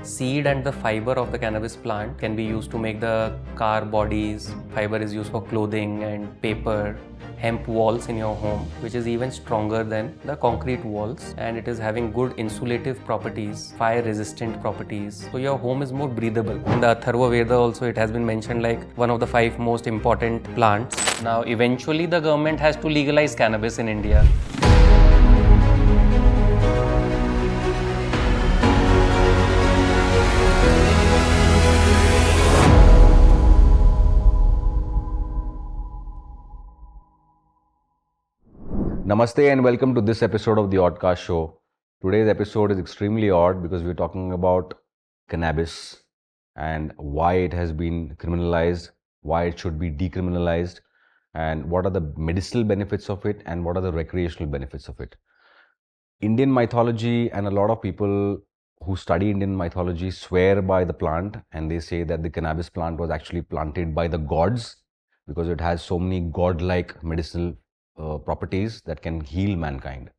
seed and the fiber of the cannabis plant can be used to make the car bodies. Fiber is used for clothing and paper, hemp walls in your home, which is even stronger than the concrete walls, and it is having good insulative properties, fire resistant properties, so your home is more breathable. In the Atharva Veda also it has been mentioned like one of the 5 most important plants. Now eventually the government has to legalize cannabis in India. Namaste and welcome to this episode of the OddCast show. Today's episode is extremely odd because we're talking about cannabis and why it has been criminalized, why it should be decriminalized, and what are the medicinal benefits of it and what are the recreational benefits of it. Indian mythology and a lot of people who study Indian mythology swear by the plant, and they say that the cannabis plant was actually planted by the gods because it has so many god-like medicinal properties that can heal mankind.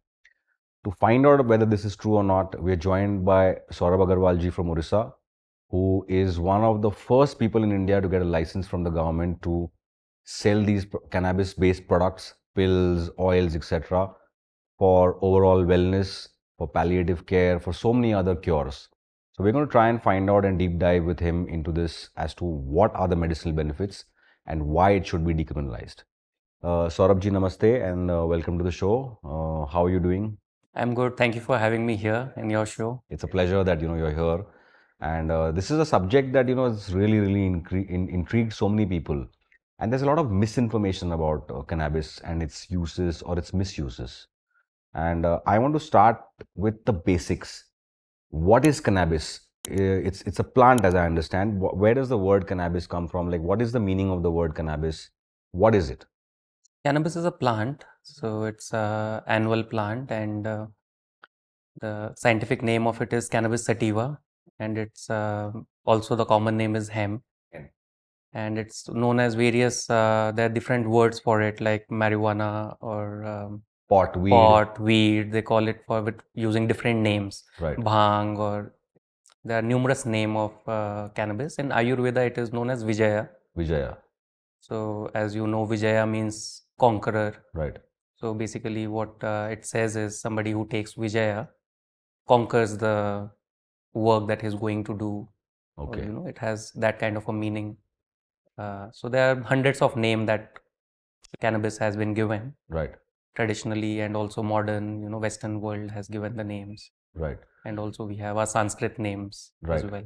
To find out whether this is true or not, we are joined by Sourab Agarwal ji from Orissa, who is one of the first people in India to get a license from the government to sell these cannabis-based products, pills, oils, etc., for overall wellness, for palliative care, for so many other cures. So we're going to try and find out and deep dive with him into this as to what are the medicinal benefits and why it should be decriminalized. Saurabh ji, namaste and welcome to the show. How are you doing? I'm good. Thank you for having me here in your show. It's a pleasure that you're here, and this is a subject that has really intrigued so many people. And there's a lot of misinformation about cannabis and its uses or its misuses. And I want to start with the basics. What is cannabis? It's a plant, as I understand. Where does the word cannabis come from? Like, what is the meaning of the word cannabis? What is it? Cannabis is a plant, so it's an annual plant, and the scientific name of it is Cannabis sativa, and it's also the common name is hemp. Okay. And it's known as various. There are different words for it, like marijuana or Pot, weed. pot, weed. They call it with using different names, Right. bhang, or there are numerous names of cannabis. In Ayurveda, it is known as Vijaya. Vijaya. So, as you know, Vijaya means conqueror. Right. So, basically, what it says is somebody who takes Vijaya conquers the work that he's going to do. Okay. Or, it has that kind of a meaning. So, there are hundreds of names that cannabis has been given. Right. Traditionally and also modern, Western world has given the names. Right. And also we have our Sanskrit names as well.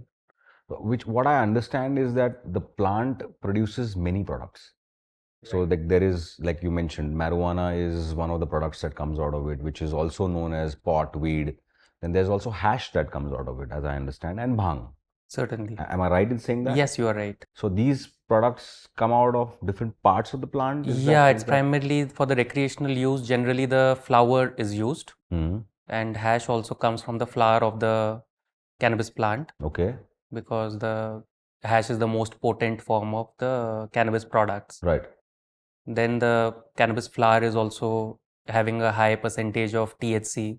What I understand is that the plant produces many products. So like there is, like you mentioned, marijuana is one of the products that comes out of it, which is also known as pot, weed. Then there's also hash that comes out of it, as I understand, and bhang. Certainly. Am I right in saying that? Yes, you are right. So these products come out of different parts of the plant? Yeah, it's primarily for the recreational use. Generally, the flower is used. And hash also comes from the flower of the cannabis plant. Okay. Because the hash is the most potent form of the cannabis products. Right. Then the cannabis flower is also having a high percentage of THC,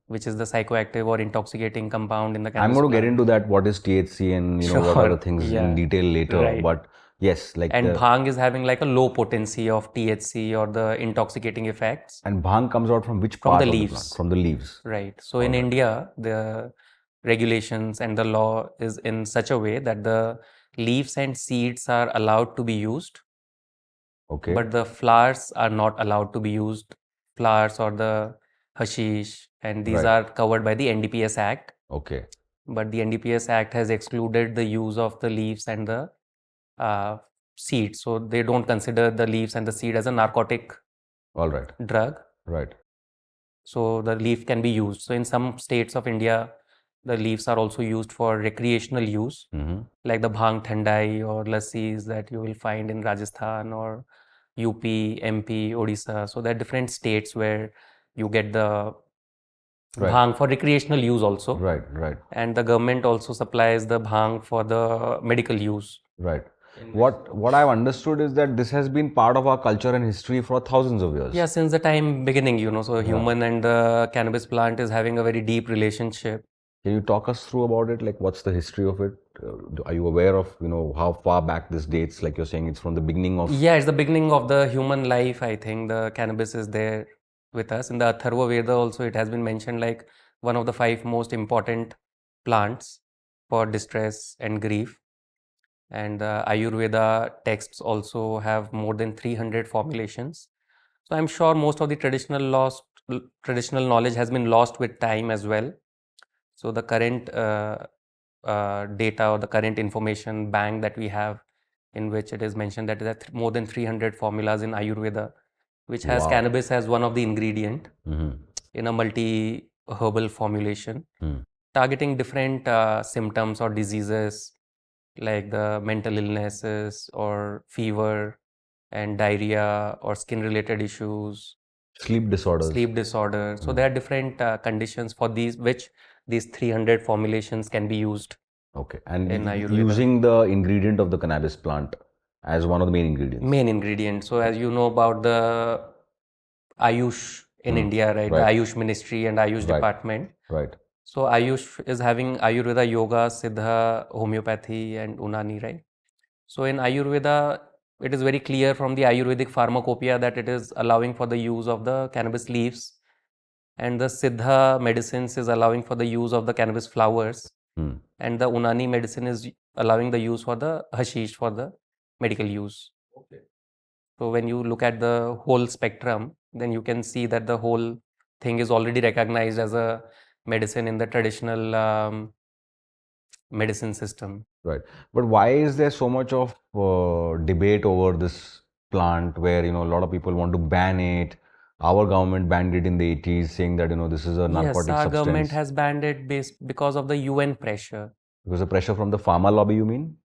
which is the psychoactive or intoxicating compound in the cannabis I'm going to plant. get into that, what is THC and what are the things in detail later. Right. But yes, like and bhang is having like a low potency of THC or the intoxicating effects. And bhang comes out from which part the of leaves. the plant? From the leaves. Right. So in India, the regulations and the law is in such a way that the leaves and seeds are allowed to be used. Okay. But the flowers are not allowed to be used. Flowers or the hashish, and these are covered by the NDPS Act. Okay. But the NDPS Act has excluded the use of the leaves and the seed. So they don't consider the leaves and the seed as a narcotic drug. Right. So the leaf can be used. So in some states of India, the leaves are also used for recreational use, like the bhang thandai or lassis that you will find in Rajasthan or UP, MP, Odisha. So there are different states where you get the bhang for recreational use also. Right. And the government also supplies the bhang for the medical use. Right. What I've understood is that this has been part of our culture and history for thousands of years. Yeah, since the time beginning, so human and the cannabis plant is having a very deep relationship. Can you talk us through about it? Like, what's the history of it? Are you aware of, how far back this dates? Like you're saying, it's from the beginning of. Yeah, it's the beginning of the human life. I think the cannabis is there with us. In the Atharva Veda also, it has been mentioned like one of the five most important plants for distress and grief. And the Ayurveda texts also have more than 300 formulations. So I'm sure most of the traditional knowledge has been lost with time as well. So the current data or the current information bank that we have, in which it is mentioned that there are more than 300 formulas in Ayurveda, which has Wow. cannabis as one of the ingredient Mm-hmm. in a multi-herbal formulation, Mm. targeting different symptoms or diseases like the mental illnesses or fever and diarrhea or skin-related issues, Sleep disorders. sleep disorder. So Mm. there are different conditions for which these 300 formulations can be used Okay. And in Ayurveda. using the ingredient of the cannabis plant as one of the main ingredients. Main ingredient. So as you know about the Ayush in India, right? The Right. Ayush Ministry and Ayush Right. Department. Right. So Ayush is having Ayurveda, Yoga, Siddha, Homeopathy, and Unani, right? So in Ayurveda, it is very clear from the Ayurvedic pharmacopoeia that it is allowing for the use of the cannabis leaves, and the Siddha medicines is allowing for the use of the cannabis flowers, Mm. and the Unani medicine is allowing the use for the hashish for the medical use. So when you look at the whole spectrum, then you can see that the whole thing is already recognized as a medicine in the traditional medicine system. Right. But why is there so much of debate over this plant where, a lot of people want to ban it? Our government banned it in the 80s, saying that, this is a Yes, narcotic our government substance. has banned it because of the UN pressure. Because of pressure from the pharma lobby, you mean?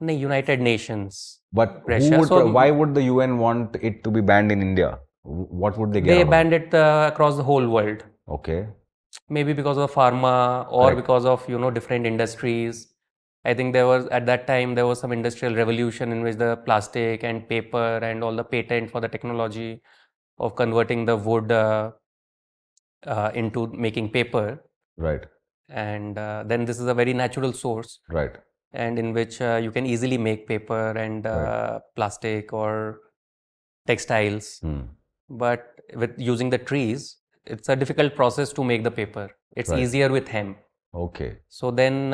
The United Nations But pressure. So why would the UN want it to be banned in India? What would they get they out of banned it? it across the whole world. Okay. Maybe because of pharma or Correct. because of different industries. I think there was at that time there was some industrial revolution in which the plastic and paper and all the patent for the technology of converting the wood into making paper, Right. and then this is a very natural source, Right. and in which you can easily make paper and Right. plastic or textiles. Hmm. But with using the trees, it's a difficult process to make the paper. It's Right. easier with hemp. Okay. So then,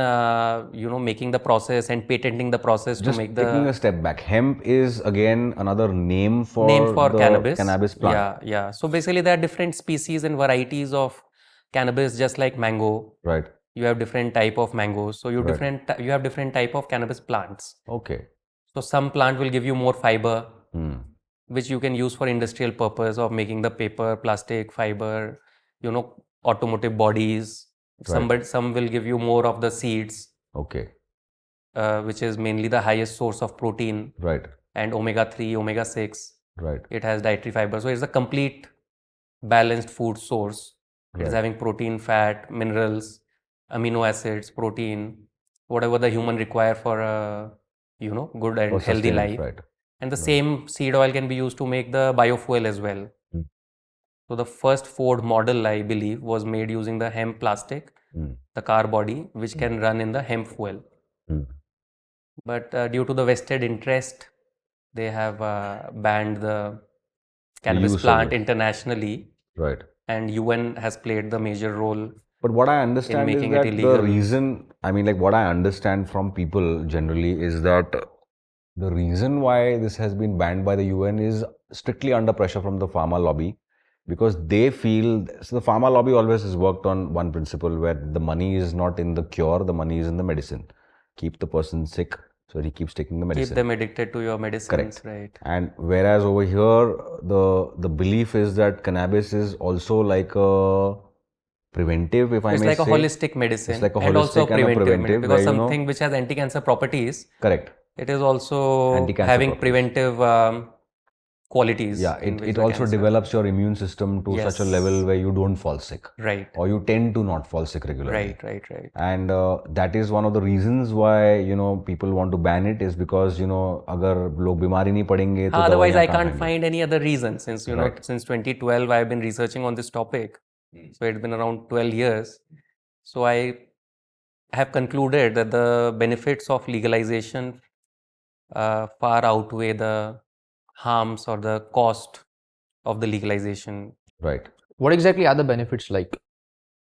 making the process and patenting the process to Just make taking a the step back, hemp is again another name name for for the cannabis. cannabis plant. Yeah, yeah. So basically, there are different species and varieties of cannabis, just like mango. Right. You have different type of mangoes. So Right. you have different type of cannabis plants. Okay. So some plant will give you more fiber, Hmm. which you can use for industrial purpose of making the paper, plastic, fiber, automotive bodies. Right. Some will give you more of the seeds, Okay. which is mainly the highest source of protein Right. and omega-3, omega-6. Right. It has dietary fiber. So it's a complete balanced food source. It's Right. having protein, fat, minerals, amino acids, protein, whatever the human require for a good For and healthy sustenance. life. Right. And the Right. same seed oil can be used to make the biofuel as well. Hmm. So the first Ford model, I believe, was made using the hemp plastic, Hmm. the car body, which can run in the hemp fuel. Hmm. But due to the vested interest, they have banned the cannabis use of plant this. internationally, Right. and UN has played the major role But what I in understand is making it that the illegal. reason, like what I understand from people generally is that the reason why this has been banned by the UN is strictly under pressure from the pharma lobby, because they feel, so the pharma lobby always has worked on one principle where the money is not in the cure, the money is in the medicine. Keep the person sick so he keeps taking the medicine. Keep them addicted to your medicines, Correct. right? And whereas over here, the belief is that cannabis is also like a preventive, if I It's may like a say. holistic medicine, It's like a and also a holistic and a preventive medicine, preventive, because where something which has anti-cancer properties, correct, it is also anti-cancer having properties. preventive qualities Yeah, in which it the also cancer. develops your immune system to such a Yes. level where you don't fall sick, Right, or you tend to not fall sick regularly. right. And that is one of the reasons why people want to ban it, is because अगर लोग बीमारी नहीं पड़ेंगे तो Otherwise, दवाइयाँ I कहाँ can't खाएंगे? find any other reason, since Right. since 2012 I've been researching on this topic. So it's been around 12 years. So I have concluded that the benefits of legalization far outweigh the harms or the cost of the legalization. Right. What exactly are the benefits like?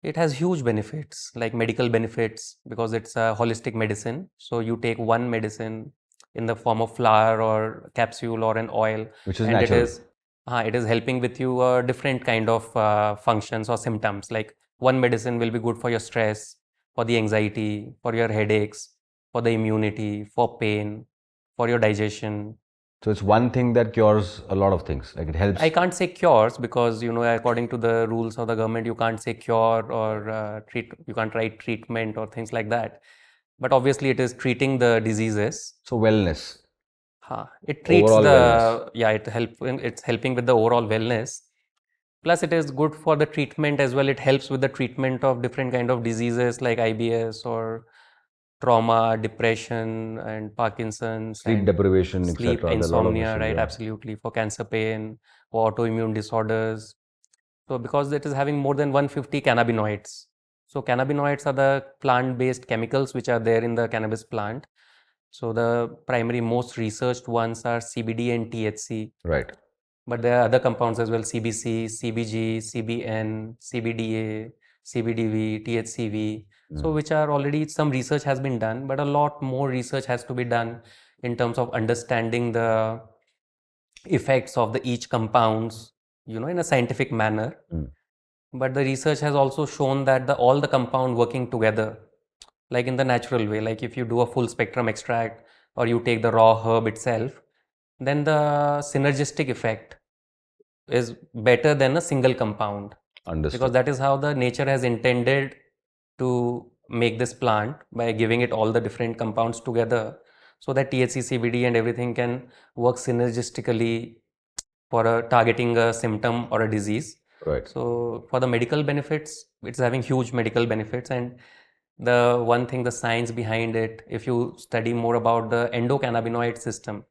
It has huge benefits, like medical benefits, because it's a holistic medicine. So you take one medicine in the form of flower or capsule or an oil, Which is and natural. it is helping with you different kind of functions or symptoms. Like one medicine will be good for your stress, for the anxiety, for your headaches, for the immunity, for pain, for your digestion. So it's one thing that cures a lot of things. Like it helps. I can't say cures because, according to the rules of the government, you can't say cure or treat. You can't write treatment or things like that. But obviously, it is treating the diseases. So wellness. It treats Overall wellness. it's helping with the overall wellness. Plus, it is good for the treatment as well. It helps with the treatment of different kind of diseases like IBS or trauma, depression, and Parkinson's, Sleep and deprivation, sleep etc. There are a lot of insomnia, issues. right? Yeah. Absolutely. For cancer pain, for autoimmune disorders. So because it is having more than 150 cannabinoids. So cannabinoids are the plant-based chemicals which are there in the cannabis plant. So the primary most researched ones are CBD and THC. Right. But there are other compounds as well: CBC, CBG, CBN, CBDA, CBDV, THCV. So which are already, some research has been done, but a lot more research has to be done in terms of understanding the effects of the each compounds, in a scientific manner. But the research has also shown that all the compound working together, like in the natural way, like if you do a full spectrum extract or you take the raw herb itself, then the synergistic effect is better than a single compound. Understood. Because that is how the nature has intended to make this plant, by giving it all the different compounds together, so that THC, CBD and everything can work synergistically for targeting a symptom or a disease. Right. So for the medical benefits, it's having huge medical benefits. And the one thing, the science behind it, if you study more about the endocannabinoid system,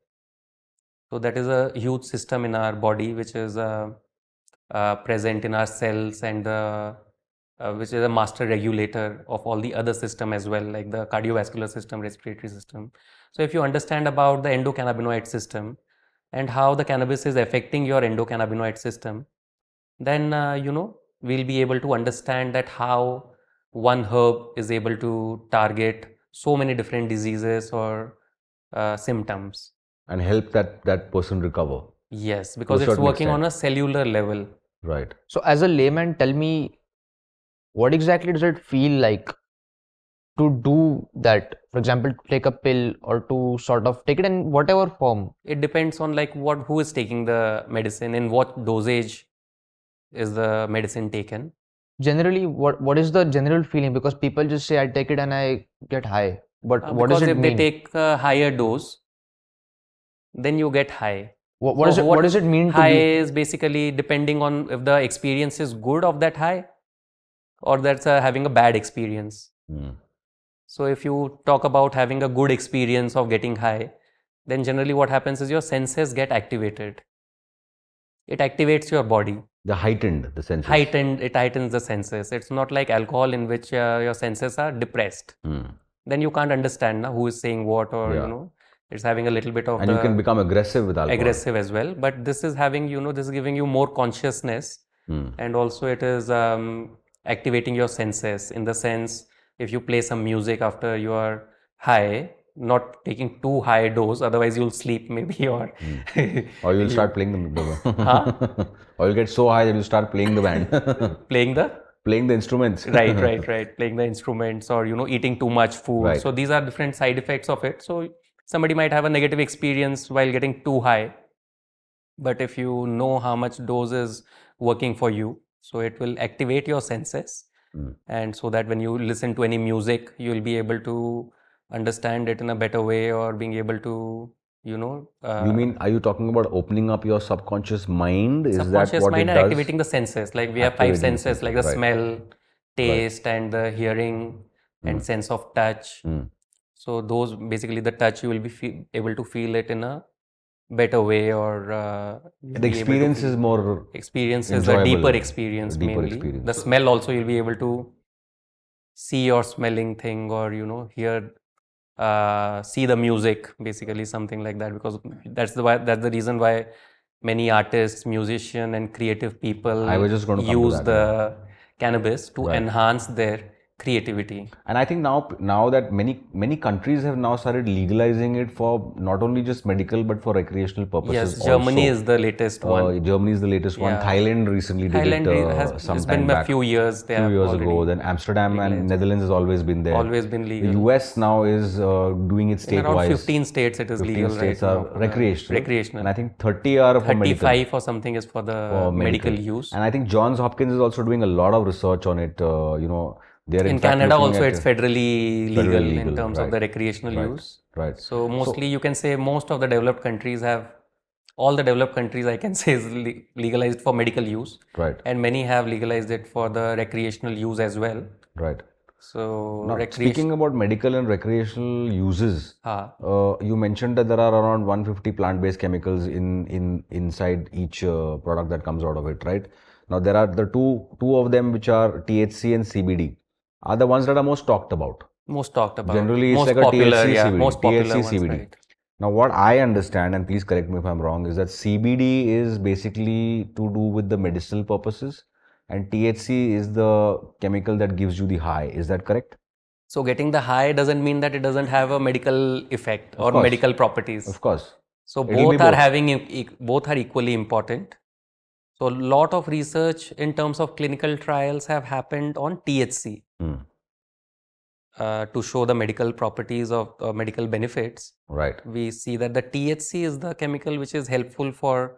so that is a huge system in our body which is present in our cells, and which is a master regulator of all the other system as well, like the cardiovascular system, respiratory system. So if you understand about the endocannabinoid system and how the cannabis is affecting your endocannabinoid system, then we'll be able to understand that how one herb is able to target so many different diseases or symptoms. And help that person recover. Yes, because it's certain working on extent. a cellular level. Right. So as a layman, tell me, what exactly does it feel like to do that? For example, take a pill or to sort of take it in whatever form. It depends on like who is taking the medicine, in what dosage is the medicine taken. Generally, what is the general feeling? Because people just say I take it and I get high. But what does Because it if mean? they take a higher dose, then you get high. What So does it mean to high be? is basically depending on if the experience is good of that high, or that's having a bad experience. So if you talk about having a good experience of getting high, then generally what happens is your senses get activated. It activates your body. The heightened the senses. It heightens the senses. It's not like alcohol in which your senses are depressed. Then you can't understand who is saying what, or Yeah. it's having a little bit of And you can become aggressive with alcohol. aggressive as well. But this is having, this is giving you more consciousness, and also it is activating your senses, in the sense, if you play some music after you are high, not taking too high dose, otherwise you'll sleep maybe, or Or you'll start playing the Huh? or you'll get so high that you start playing the band. playing the Playing the instruments. right playing the instruments, or eating too much food. Right. So these are different side effects of it. So somebody might have a negative experience while getting too high, but if you know how much dose is working for you, so it will activate your senses, and so that when you listen to any music, you'll be able to understand it in a better way, or being able to You mean, are you talking about opening up your subconscious mind? Is that subconscious what mind it and does? activating the senses. Like we have five Activating the senses, like the senses, right. smell, taste, and the hearing, and sense of touch. So those, basically the touch, you will be able to feel it in a better way, or The experience is more experience is a enjoyable, deeper experience, deeper mainly. experience. The smell also, you'll be able to see or smelling thing, or hear, see the music, basically something like that, because that's the reason why many artists, musicians, and creative I people was just going to come to use that. the cannabis to Right. enhance their creativity. And I think now that many countries have now started legalizing it for not only just medical but for recreational purposes Yes, Germany also. is the latest one. Germany is the latest one. Yeah. Thailand recently did it It's some been time a back. few years. They Few have years ago. already Then Amsterdam and legalized it. Netherlands has always been there. Always been The legal. US now is doing it In around state-wise. 15 states, it is 15 legal states right are now for the recreational, recreational. and I think 30 are for medical. 35 or something is for the medical use. And I think Johns Hopkins is also doing a lot of research on it. They're In in fact Canada looking also, at it's federally federal legal in terms of right, the recreational right, use. right. So mostly you can say most of the developed countries have, all the developed countries I can say is legalized for medical use. Right. And many have legalized it for the recreational use as well. Right. So Now, speaking about medical and recreational uses, you mentioned that there are around 150 plant-based chemicals inside each product that comes out of it, right? Now, there are the two of them which are THC and CBD, are the ones that are most talked about. Most talked about. Generally, it's most like popular, a THC, yeah, CBD, most popular THC, ones, CBD. right. Now, what I understand, and please correct me if I'm wrong, is that CBD is basically to do with the medicinal purposes, and THC is the chemical that gives you the high. Is that correct? So getting the high doesn't mean that it doesn't have a medical effect Of or course. medical properties. Of course. So It'll be both are both. having both are equally important. So a lot of research in terms of clinical trials have happened on THC to show the medical properties of medical benefits. Right. We see that the THC is the chemical which is helpful for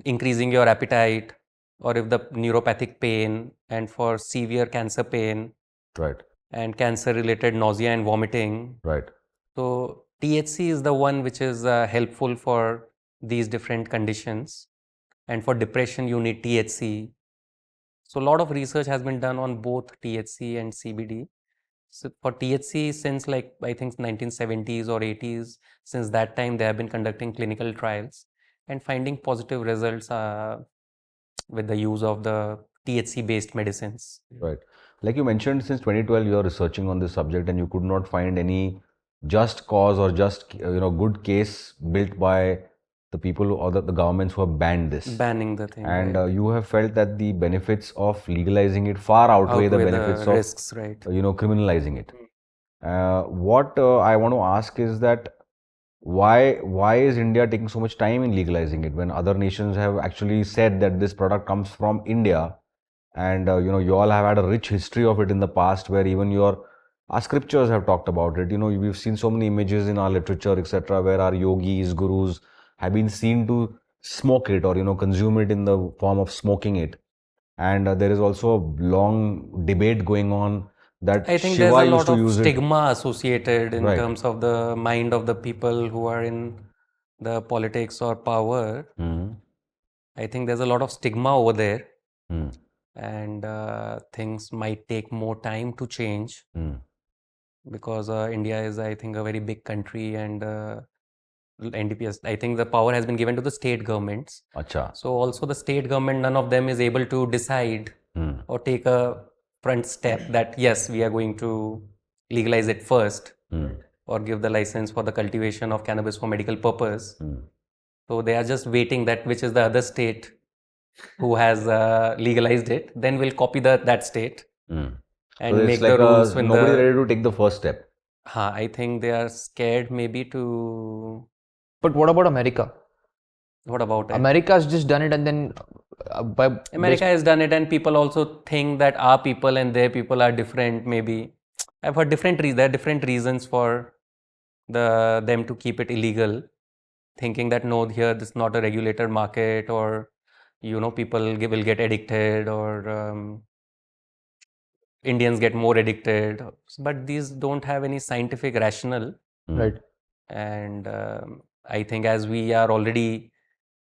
increasing your appetite, or if the neuropathic pain, and for severe cancer pain, Right. and cancer related nausea and vomiting. Right. So THC is the one which is helpful for these different conditions, and for depression you need THC. So a lot of research has been done on both THC and CBD. So for THC, since like I think 1970s or 80s, since that time they have been conducting clinical trials and finding positive results with the use of the THC based medicines. Right. Like you mentioned, since 2012 you are researching on this subject and you could not find any just cause or just good case built by the people or the governments who have banned this. Banning the thing. And right. you have felt that the benefits of legalizing it far outweigh the benefits of risks, right. criminalizing it. What I want to ask is that why is India taking so much time in legalizing it when other nations have actually said that this product comes from India, and you all have had a rich history of it in the past where even our scriptures have talked about it. We've seen so many images in our literature, etc., where our yogis, gurus have been seen to smoke it or consume it in the form of smoking it. And there is also a long debate going on that I think Shiva there's a used lot to of use it. stigma associated in Right. terms of the mind of the people who are in the politics or power. I think there's a lot of stigma over there, and things might take more time to change because India is, I think, a very big country, and NDPS, I think the power has been given to the state governments. Acha. So also the state government, none of them is able to decide or take a front step that yes, we are going to legalize it first or give the license for the cultivation of cannabis for medical purpose. So they are just waiting that which is the other state who has legalized it, then we'll copy that state and So make it's like the rules when nobody ready to take the first step. I think they are scared maybe to. But what about America? What about it? America has just done it, and then America has done it, and people also think that our people and their people are different. Maybe I've heard different reasons. There are different reasons for them to keep it illegal, thinking that no, here this is not a regulated market, or people will get addicted, or Indians get more addicted. But these don't have any scientific rationale. right. And I think as we are already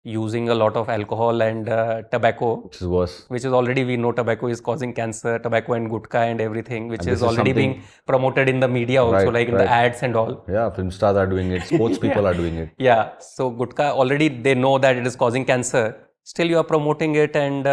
using a lot of alcohol and tobacco, Which is worse. which is already, we know tobacco is causing cancer, tobacco and gutka and everything, which And is this is already being something- promoted in the media also, Right, like in the ads and all. Yeah, film stars are doing it, sports people are doing it. Yeah, so gutka already they know that it is causing cancer. Still you are promoting it, and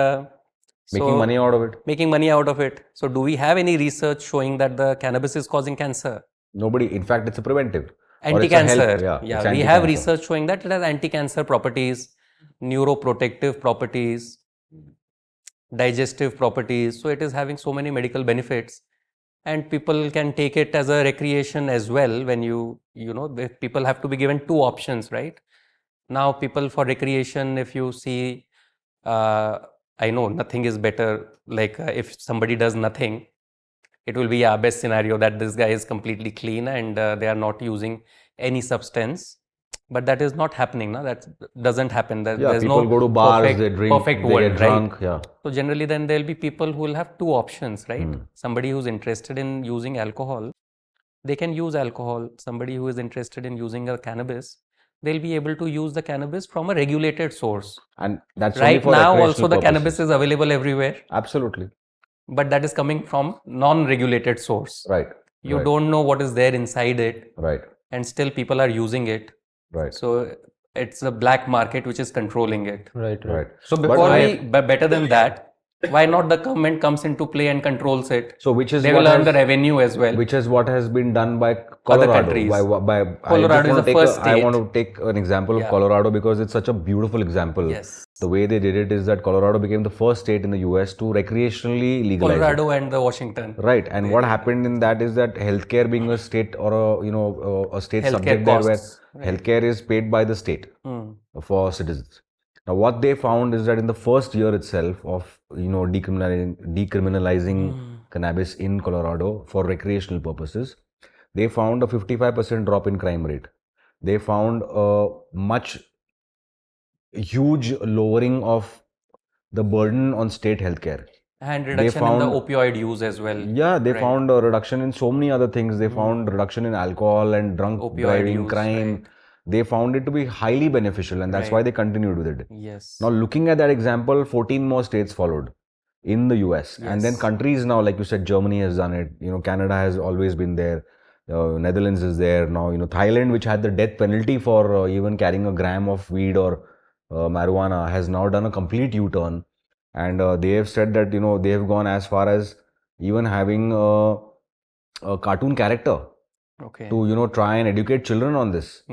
Making money out of it. Making money out of it. So do we have any research showing that the cannabis is causing cancer? Nobody. In fact, it's a preventive. Anti-cancer. Yeah, it's we have anti-cancer. research showing that it has anti-cancer properties, neuroprotective properties, digestive properties. So it is having so many medical benefits, and people can take it as a recreation as well. When people have to be given two options, right? Now people for recreation, if you see, I know nothing is better. Like if somebody does nothing, it will be a best scenario that this guy is completely clean and they are not using any substance. But that is not happening. No? That doesn't happen. There's people no go to bars, perfect, they drink, perfect they world, get drunk. right? Yeah. So generally then there'll be people who will have two options, right? Somebody who's interested in using alcohol, they can use alcohol. Somebody who is interested in using a cannabis, they'll be able to use the cannabis from a regulated source. And that's only Right for now recreational also the purposes. cannabis is available everywhere, Absolutely. but that is coming from non-regulated source. Right. You right. don't know what is there inside it, Right. and still people are using it. Right. So it's a black market which is controlling it. Right. So better than that, why not the government comes into play and controls it? So which is They will earn the revenue as well. Which is what has been done by Colorado. countries. Colorado is the first I want state. to take an example of Colorado because it's such a beautiful example. Yes. The way they did it is that Colorado became the first state in the US to recreationally legalize Colorado and the Washington. Right. And what happened in that is that healthcare being a state or a state subject there where healthcare is paid by the state for citizens. Now, what they found is that in the first year itself of decriminalizing cannabis in Colorado for recreational purposes, they found a 55% drop in crime rate. They found a huge lowering of the burden on state healthcare. And reduction in the opioid use as well. Yeah, they found a reduction in so many other things. They found reduction in alcohol and drunk driving, crime. They found it to be highly beneficial, and that's why they continued with it. Yes. Now, looking at that example, 14 more states followed in the US. And then countries now, like you said, Germany has done it. Canada has always been there. Netherlands is there now. Thailand, which had the death penalty for even carrying a gram of weed or marijuana, has now done a complete U-turn. And they have said that, they have gone as far as even having a cartoon character to, try and educate children on this.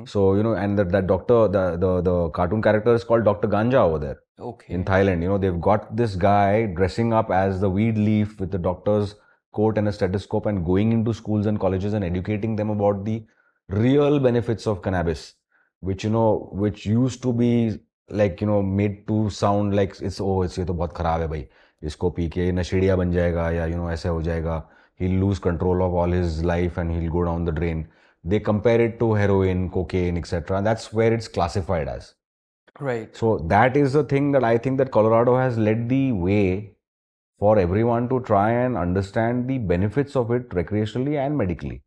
So, and that doctor, the cartoon character is called Dr. Ganja over there in Thailand. They've got this guy dressing up as the weed leaf with the doctor's coat and a stethoscope and going into schools and colleges and educating them about the real benefits of cannabis, which used to be like made to sound like ये तो बहुत खराब है भाई, इसको P के नशेड़िया बन जाएगा या ऐसा हो जाएगा, he'll lose control of all his life and he'll go down the drain. They compare it to heroin, cocaine, etc. That's where it's classified as. Right. So that is the thing that I think that Colorado has led the way for everyone to try and understand the benefits of it recreationally and medically.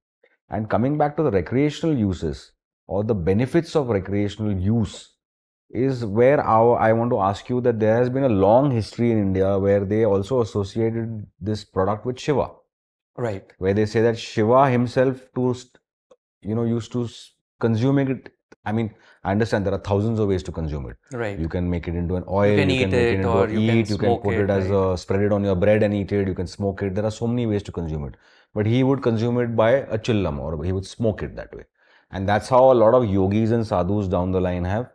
And coming back to the recreational uses or the benefits of recreational use is where I want to ask you that there has been a long history in India where they also associated this product with Shiva. Right. Where they say that Shiva himself used to consume it. I mean, I understand there are thousands of ways to consume it. Right. You can make it into an oil, you can make it into or you can put it as a, spread it on your bread and eat it, you can smoke it. There are so many ways to consume it. But he would consume it by a chillam or he would smoke it that way. And that's how a lot of yogis and sadhus down the line have.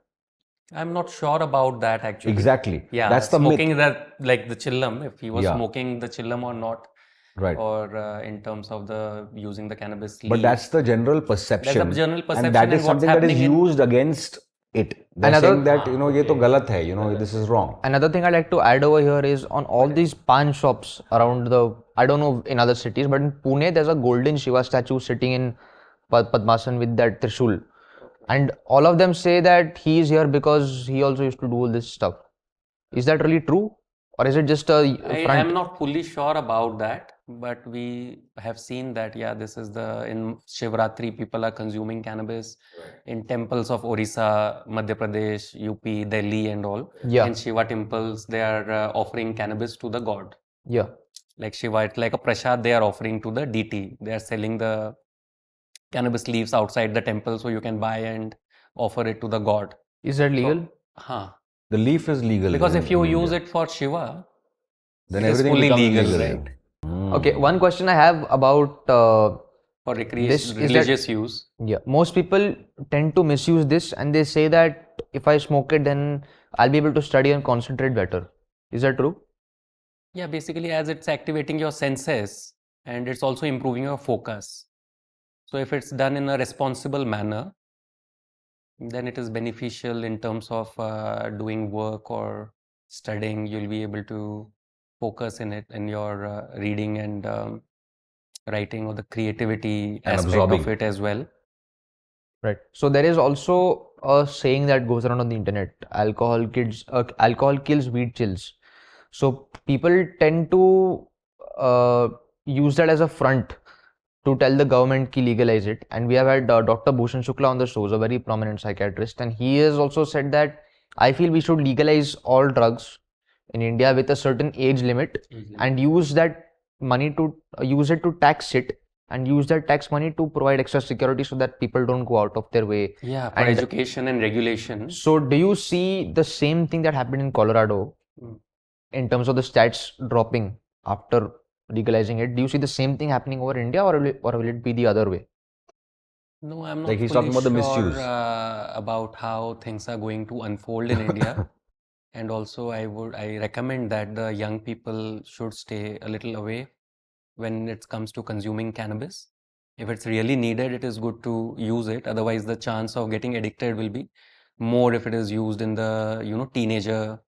I'm not sure about that actually. Exactly. Yeah, that's the smoking myth. That like the chillam, if he was smoking the chillam or not. Right. Or in terms of the using the cannabis leaf. But that's the general perception. That's the general perception. And that is something that is used against it. They're saying that, ye to galat hai, this is wrong. Another thing I'd like to add over here is on all these pan shops around I don't know in other cities, but in Pune, there's a golden Shiva statue sitting in Padmasan with that Trishul. And all of them say that he is here because he also used to do all this stuff. Is that really true? Or is it just a front? I'm not fully sure about that, but we have seen that, this is in Shivratri, people are consuming cannabis in temples of Orissa, Madhya Pradesh, UP, Delhi and all. Yeah. In Shiva temples, they are offering cannabis to the god. Yeah. Like Shiva, it's like a prasad they are offering to the deity. They are selling the cannabis leaves outside the temple so you can buy and offer it to the god. Is that legal? The leaf is legal. Because if you use it for Shiva, Then It is everything fully becomes legal, legal, right? Okay, one question I have about For this is that religious use. yeah, most people tend to misuse this and they say that if I smoke it, then I'll be able to study and concentrate better. Is that true? Yeah, basically, as it's activating your senses and it's also improving your focus. So, if it's done in a responsible manner, then it is beneficial in terms of doing work or studying. You'll be able to focus in it in your reading and writing or the creativity And aspect of absorbing. it as well. Right. So there is also a saying that goes around on the internet: alcohol kills, weed chills. So people tend to uh, use that as a front to tell the government to legalize it. And we have had Dr. Bhushan Shukla on the show, a very prominent psychiatrist, and he has also said that I feel we should legalize all drugs in India with a certain age limit and use that money to use it to tax it and use that tax money to provide extra security so that people don't go out of their way. Yeah, for And education and regulation. so, do you see the same thing that happened in Colorado in terms of the stats dropping after legalizing it? Do you see the same thing happening over India, or will it be the other way? No, I'm Like not he's fully talking about the sure misuse. about how things are going to unfold in India. And also, I recommend that the young people should stay a little away when it comes to consuming cannabis. If it's really needed, it is good to use it. Otherwise, the chance of getting addicted will be more if it is used in the, teenager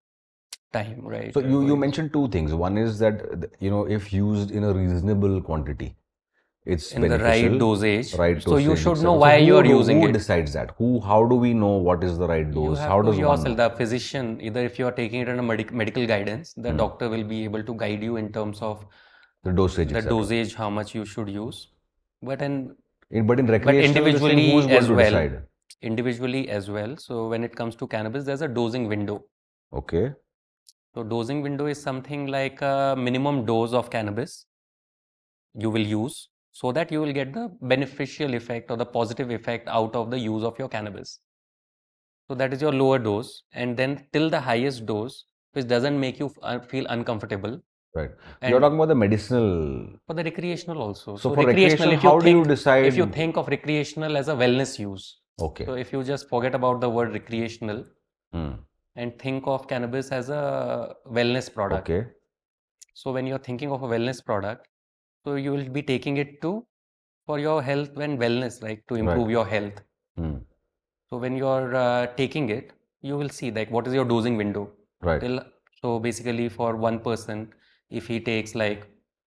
time, right? So you mentioned two things. One is that if used in a reasonable quantity, it's In the beneficial. right dosage. Right So you dosage, should know etc. why you are So using who it. decides that? How do we know what is the right You dose? have How to does one yourself, know? the physician, either if you are taking it under medical guidance, the doctor will be able to guide you in terms of The dosage, the etc. dosage, how much you should use. But But in but recreational, this thing, who is individually going as to well, decide? individually as well. So when it comes to cannabis, there's a dosing window. Okay. So dosing window is something like a minimum dose of cannabis you will use so that you will get the beneficial effect or the positive effect out of the use of your cannabis. So that is your lower dose, and then till the highest dose, which doesn't make you feel uncomfortable. Right. You're And talking about the medicinal. for the recreational also. So So for recreational, recreational, how do you decide? if you think of recreational as a wellness use. Okay. So if you just forget about the word recreational and think of cannabis as a wellness product. Okay. So when you're thinking of a wellness product, so you will be taking it for your health and wellness, like to improve Right. your health. So when you're taking it, you will see like what is your dosing window. Right. So basically for one person, if he takes like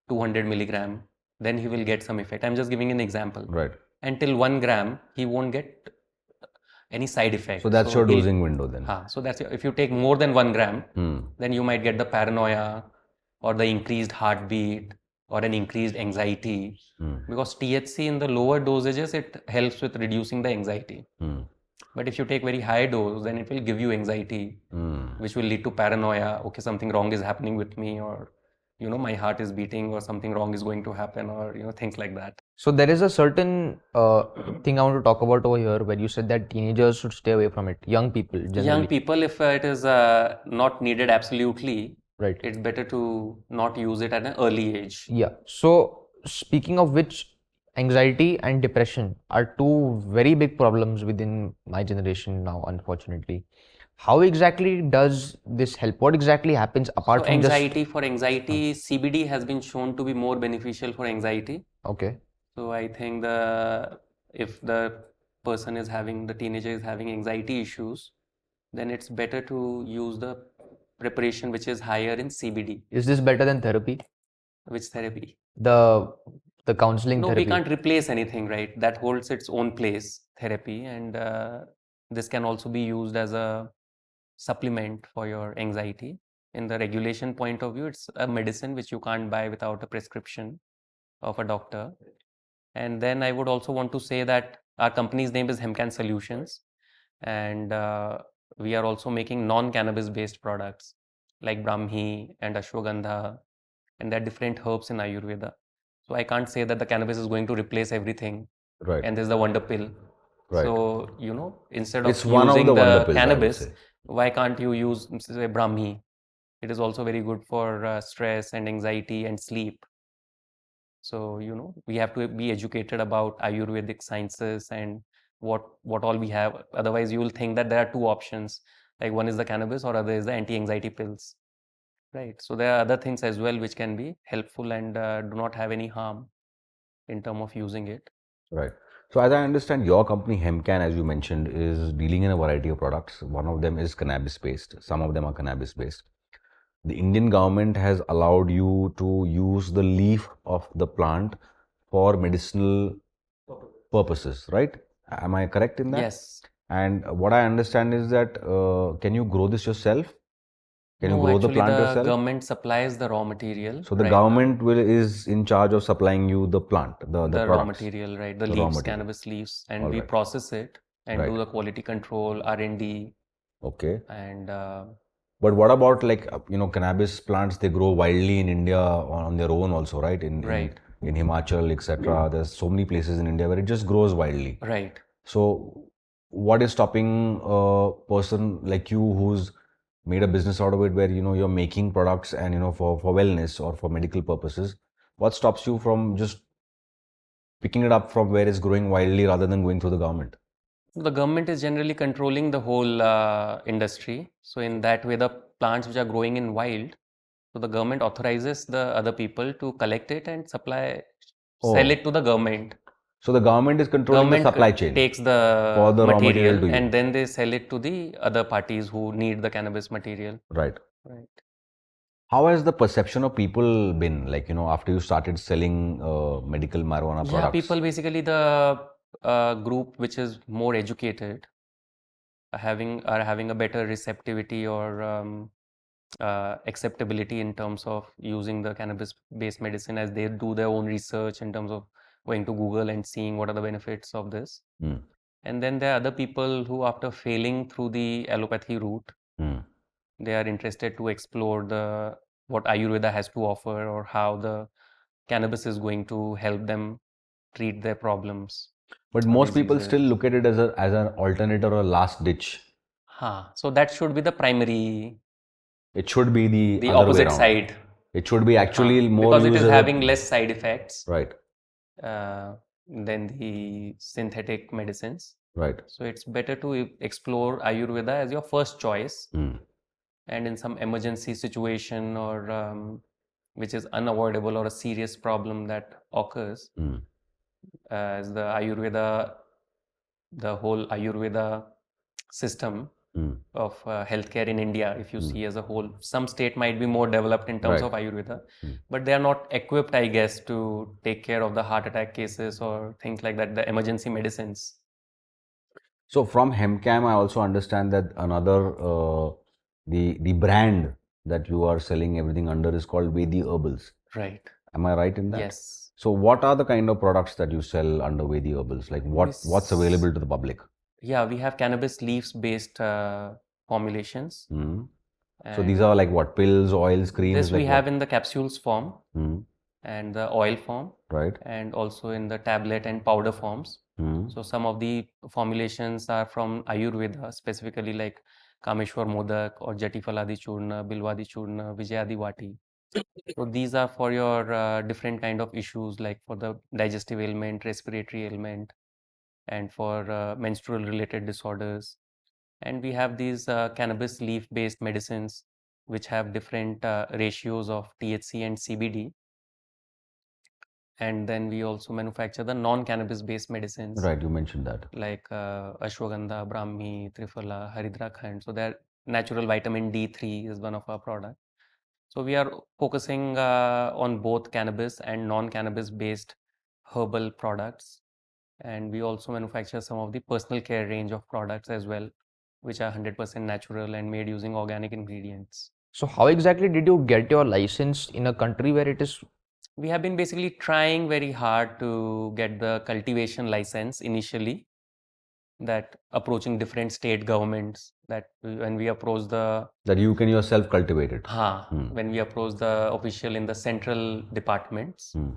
200 milligram, then he will get some effect. I'm just giving an example. Right. Until 1 gram, he won't get any side effect. So that's your dosing window then. So that's if you take more than 1 gram, then you might get the paranoia or the increased heartbeat or an increased anxiety. Because THC in the lower dosages, it helps with reducing the anxiety. But if you take very high dose, then it will give you anxiety, which will lead to paranoia. Okay, something wrong is happening with me, or my heart is beating, or something wrong is going to happen, or things like that. So there is a certain thing I want to talk about over here where you said that teenagers should stay away from it. Young people generally. Young people, if it is not needed absolutely, Right. it's better to not use it at an early age. Yeah. So speaking of which, anxiety and depression are two very big problems within my generation now, unfortunately. How exactly does this help? What exactly happens apart So from anxiety, for anxiety, CBD has been shown to be more beneficial for anxiety. Okay. So I think if the teenager is having anxiety issues, then it's better to use the preparation which is higher in CBD. Is this better than therapy? Which therapy? The counseling No, therapy. we can't replace anything, right? That holds its own place, therapy, and this can also be used as a supplement for your anxiety. In the regulation point of view, it's a medicine which you can't buy without a prescription of a doctor. And then I would also want to say that our company's name is Hempcann Solutions, and we are also making non-cannabis based products like Brahmi and Ashwagandha, and there are different herbs in Ayurveda. So I can't say that the cannabis is going to replace everything, Right. and there's the wonder pill. Right. So instead of It's one of using the wonder the pills, I would cannabis, say. why can't you use say Brahmi It is also very good for stress and anxiety and sleep. So, we have to be educated about Ayurvedic sciences and what all we have. Otherwise, you will think that there are two options, like one is the cannabis or other is the anti-anxiety pills, right? So there are other things as well which can be helpful and do not have any harm in terms of using it. Right. So as I understand, your company Hempcann, as you mentioned, is dealing in a variety of products. One of them is cannabis based. Some of them are cannabis based. The Indian government has allowed you to use the leaf of the plant for medicinal purposes, right? Am I correct in that? Yes. And what I understand is that can you grow this yourself? Can you No, grow the actually plant the yourself? government supplies the raw material So the right now. government is in charge of supplying you the plant, the The raw products, material, right? The the raw leaves, material. cannabis leaves, and All we right. process it and do Right. the quality control, R&D, Okay. and But what about like cannabis plants? They grow wildly in India on their own also, right? right, In Himachal, etc. There's so many places in India where it just grows wildly. right. So, what is stopping a person like you who's made a business out of it, where you're making products and for wellness or for medical purposes? What stops you from just picking it up from where it's growing wildly rather than going through the government? The government is generally controlling the whole industry. So in that way, the plants which are growing in wild, so the government authorizes the other people to collect it and supply, sell Oh. it to the government. So the government is controlling the Government supply chain takes for the the raw material material to you. and then they sell it to the other parties who need the cannabis material. Right. Right. How has the perception of people been, like, after you started selling medical marijuana Yeah, products? people basically the group which is more educated are having a better receptivity or acceptability in terms of using the cannabis-based medicine as they do their own research in terms of going to Google and seeing what are the benefits of this. Mm. And then there are other people who, after failing through the allopathy route, Mm. they are interested to explore what Ayurveda has to offer or how the cannabis is going to help them treat their problems But or most people diseases. still look at it as an alternate or a last ditch. So that should be the primary, It should be the the other way opposite around. side. It should be actually more Because it used is as having a less side effects right, than the synthetic medicines. right. So it's better to explore Ayurveda as your first choice, Mm. and in some emergency situation or which is unavoidable or a serious problem that occurs, Mm. as the whole Ayurveda system Mm. of healthcare in India, if you Mm. see as a whole, some state might be more developed in terms Right. of Ayurveda, Mm. but they are not equipped, I guess, to take care of the heart attack cases or things like that, the emergency medicines. So from Hempcam, I also understand that another the brand that you are selling everything under is called Vedi Herbals. Right. Am I right in that? Yes. So what are the kind of products that you sell under Vedi Herbals? Like what's available to the public? Yeah, we have cannabis leaves based formulations. Mm. So these are like what, pills, oils, creams? This like we what? have in the capsules form Mm. and the oil form, Right. and also in the tablet and powder forms. Mm. So some of the formulations are from Ayurveda, specifically like Kameshwar Modak or Jatifaladi Churna, Bilwadi Churna, Vijayadi Vati. So these are for your different kind of issues, like for the digestive ailment, respiratory ailment, and for menstrual related disorders. And we have these cannabis leaf based medicines which have different ratios of THC and CBD. And then we also manufacture the non-cannabis based medicines Right, you mentioned that. like ashwagandha, brahmi, triphala, haridra khand. So their natural vitamin D3 is one of our products. So we are focusing on both cannabis and non-cannabis based herbal products. And we also manufacture some of the personal care range of products as well, which are 100% natural and made using organic ingredients. So how exactly did you get your license in a country where it is? We have been basically trying very hard to get the cultivation license initially, that approaching different state governments, that when we approach That you can yourself cultivate it. when we approach the official in the central departments, Hmm.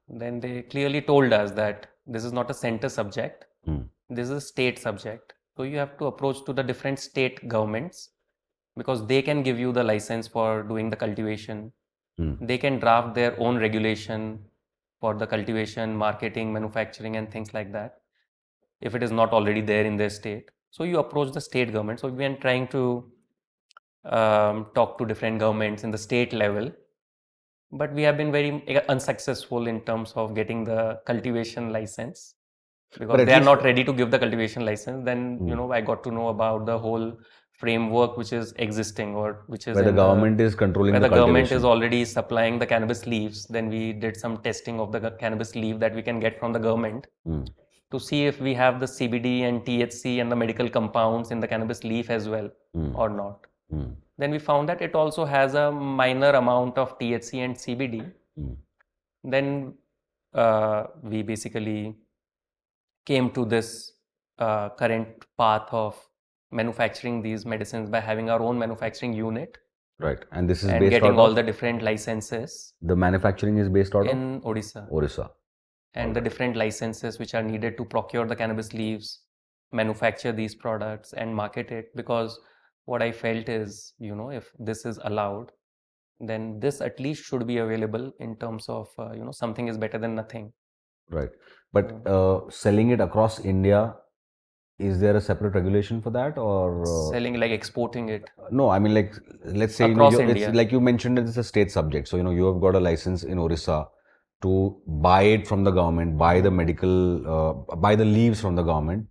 then they clearly told us that this is not a center subject, Hmm. this is a state subject. So you have to approach to the different state governments because they can give you the license for doing the cultivation. They can draft their own regulation for the cultivation, marketing, manufacturing, and things like that, if it is not already there in their state. So you approach the state government. So we've been trying to talk to different governments in the state level, but we have been very unsuccessful in terms of getting the cultivation license, But because at they are least, not ready to give the cultivation license. Then I got to know about the whole framework which is existing, or which is where the in government is controlling where the the government is cultivation. already supplying the cannabis leaves. Then we did some testing of the cannabis leaf that we can get from the government, to see if we have the CBD and THC and the medical compounds in the cannabis leaf as well or not. Then we found that it also has a minor amount of THC and CBD. Then we basically came to this current path of manufacturing these medicines by having our own manufacturing unit Right. And this is and based getting out all of, the different licenses the manufacturing is based out of in Odisha, Orissa. and the different licenses which are needed to procure the cannabis leaves, manufacture these products, and market it. Because what I felt is, if this is allowed, then this at least should be available, in terms of, something is better than nothing. Right. But selling it across India, is there a separate regulation for that, or Selling, like exporting it no? I mean, like, let's say, across it's India. like you mentioned, it's a state subject. So, you have got a license in Orissa to buy it from the government, buy the medical, buy the leaves from the government,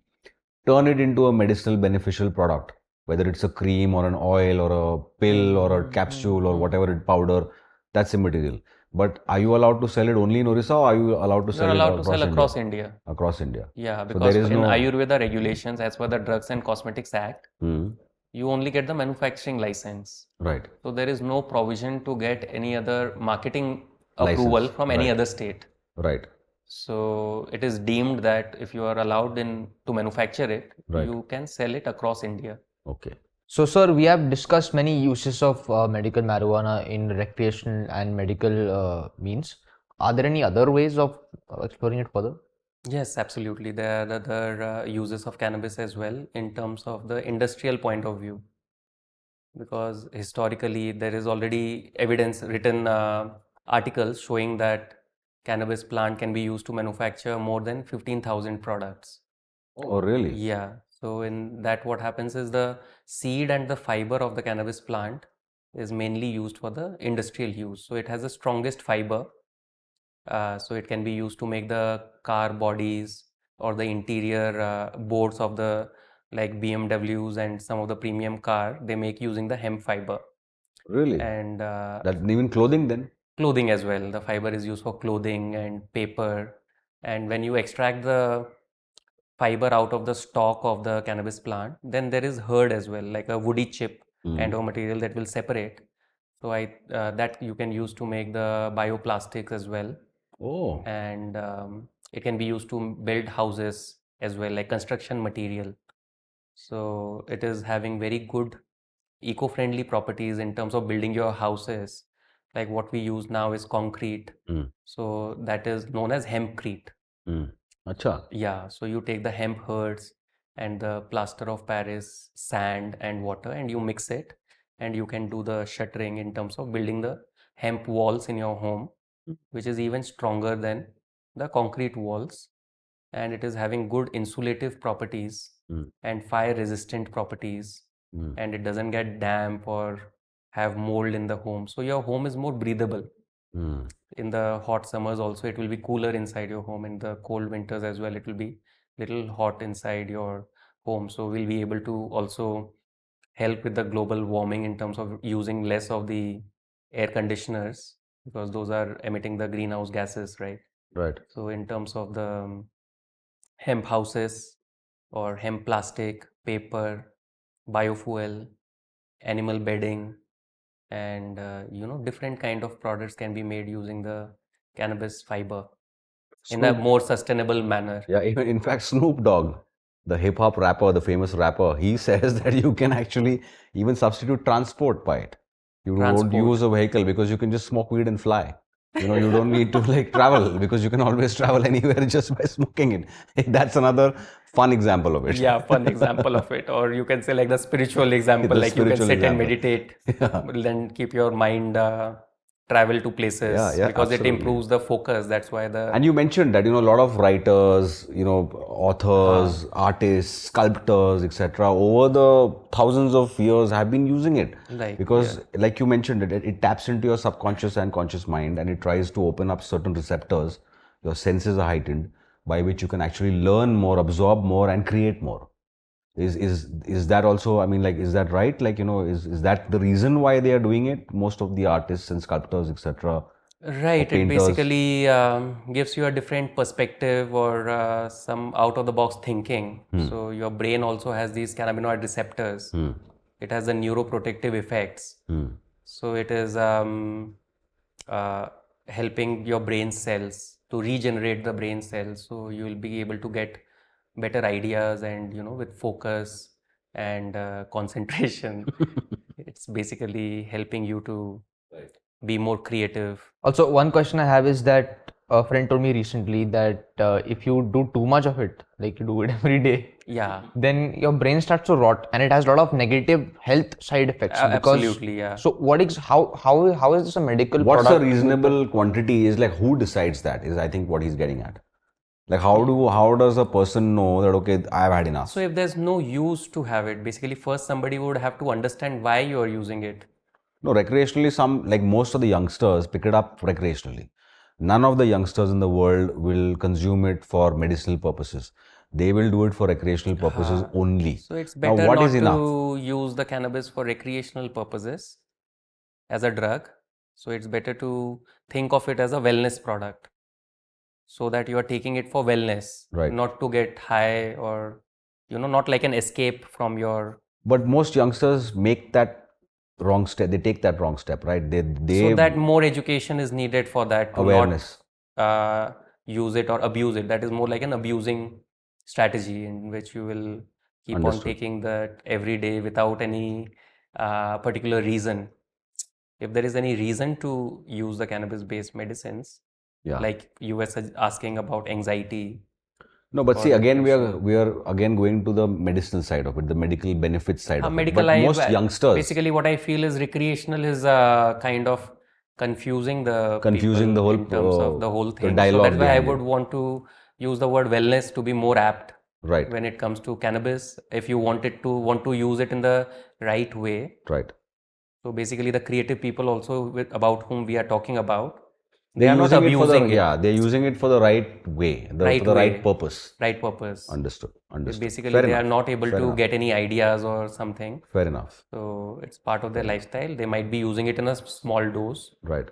turn it into a medicinal beneficial product, whether it's a cream or an oil or a pill or a capsule or whatever powder, that's immaterial. But are you allowed to sell it only in Orissa, or are you allowed to You are sell it allowed to across sell India? across India. Across India. Yeah, So there because is in no. Ayurveda regulations, as per the Drugs and Cosmetics Act, you only get the manufacturing license. Right. So there is no provision to get any other marketing approval License. from any Right. other state. Right. So it is deemed that if you are allowed to manufacture it, Right. you can sell it across India. Okay. So, sir, we have discussed many uses of medical marijuana in recreational and medical means. Are there any other ways of exploring it further? Yes, absolutely. There are other uses of cannabis as well, in terms of the industrial point of view, because historically there is already evidence, written articles showing that cannabis plant can be used to manufacture more than 15,000 products. Oh, really? Yeah. So in that, what happens is the seed and the fiber of the cannabis plant is mainly used for the industrial use. So it has the strongest fiber. So it can be used to make the car bodies, or the interior boards of the, like BMWs and some of the premium car, they make using the hemp fiber. Really? And That's even clothing then? clothing as well. The fiber is used for clothing and paper. And when you extract the fiber out of the stalk of the cannabis plant, then there is hurd as well, like a woody chip kind of material that will separate. So that you can use to make the bioplastics as well. Oh. And it can be used to build houses as well, like construction material. So it is having very good eco-friendly properties in terms of building your houses. Like what we use now is concrete. So that is known as hempcrete. Acha. Yeah, so you take the hemp herds and the plaster of Paris, sand and water, and you mix it, and you can do the shuttering in terms of building the hemp walls in your home, which is even stronger than the concrete walls, and it is having good insulative properties and fire resistant properties, and it doesn't get damp or have mold in the home. So your home is more breathable. In the hot summers also, it will be cooler inside your home. In the cold winters as well, it will be little hot inside your home. So we'll be able to also help with the global warming in terms of using less of the air conditioners, because those are emitting the greenhouse gases, right? Right. So in terms of the hemp houses or hemp plastic, paper, biofuel, animal bedding, and different kind of products can be made using the cannabis fiber in a Snoop. more sustainable manner. Yeah, even in fact, Snoop Dogg, the hip hop rapper, the famous rapper, he says that you can actually even substitute transport by it. You don't Transport. use a vehicle because you can just smoke weed and fly. You don't need to like travel because you can always travel anywhere just by smoking it. That's another fun example of it. Yeah, fun example of it. Or you can say like the spiritual example, The like you can spiritual sit and example. meditate, Yeah. then keep your mind travel to places Yeah, because it absolutely. improves the focus. That's why the And you mentioned that, a lot of writers, Huh. authors, artists, sculptors, etc., over the thousands of years have been using it. Like, yeah. Because, like you mentioned, it taps into your subconscious and conscious mind and it tries to open up certain receptors. Your senses are heightened, by which you can actually learn more, absorb more, and create more. Is that also, I mean, like, is that right? Like, is that the reason why they are doing it? Most of the artists and sculptors, etc., or Right, it painters. basically gives you a different perspective or some out of the box thinking. So your brain also has these cannabinoid receptors. It has the neuroprotective effects. So it is uh, helping your brain cells to regenerate the brain cells. So you will be able to get better ideas and with focus and concentration. It's basically helping you to be more creative. Also, one question I have is that a friend told me recently that if you do too much of it, like you do it every day, Yeah, then your brain starts to rot and it has a lot of negative health side effects. Because absolutely. Yeah. so what is how is this a medical What's a product with the reasonable quantity? Is like who decides that? Is I think what he's getting at. Like how does a person know that okay, I've had So enough? if there's no use to have it, basically first somebody would have to understand why you are using it. No, recreationally, some like most of the youngsters pick it up recreationally. None of the youngsters in the world will consume it for medicinal purposes. They will do it for recreational purposes only. So it's Now, better what is not enough? to use the cannabis for recreational purposes as a drug. So it's better to think of it as a wellness product so that you are taking it for wellness, Right. not to get high or, not like an escape from your. But most youngsters make that wrong step. They take that wrong step, right? So They that more education is needed for that to not awareness. use it or abuse it. That is more like an abusing strategy in which you will keep on Understood. taking that every day without any particular reason. If there is any reason to use the cannabis-based medicines, Yeah. like you were asking about anxiety No, but or see, again, we are depression. we are again going to the medicinal side of it, the medical benefits side of it. Medical, But most youngsters basically what I feel is recreational is kind of confusing the confusing the people whole in terms of the whole the thing. So that's dialogue why I behind would it. want to use the word wellness to be more apt Right, when it comes to cannabis. If you want to use it in the right way. right. So basically the creative people also about whom we are talking about, they They're are not using it for the abusing it. they're using it for the right way, for Right the right way, purpose. right purpose. Understood, understood. Basically Fair they are enough, not able fair to enough, get any ideas or something. fair enough, So it's part of their fair enough. lifestyle. They might be using it in a small dose, Right,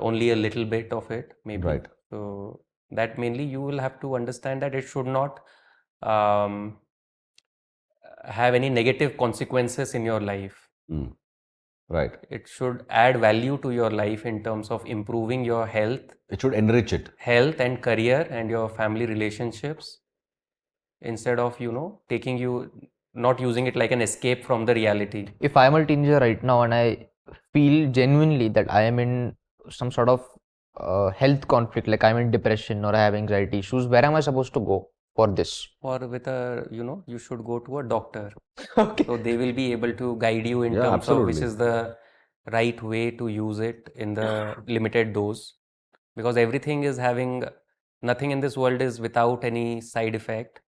only a little bit of it, maybe. right. So that mainly you will have to understand that it should not um, have any negative consequences in your life. Mm, right. It should add value to your life in terms of improving your It should enrich it. health and career and your family relationships instead of, taking you, not using it like an escape from the reality. if I am a teenager right now and I feel genuinely that I am in some sort of health conflict, like I'm in depression or I have anxiety issues, where am I supposed to go for this? Or with a, you should go to a doctor. Okay. So they will be able to guide you in Yeah, terms of which absolutely. is the right way to use it in the limited dose. Because everything is having, nothing in this world is without any side effect,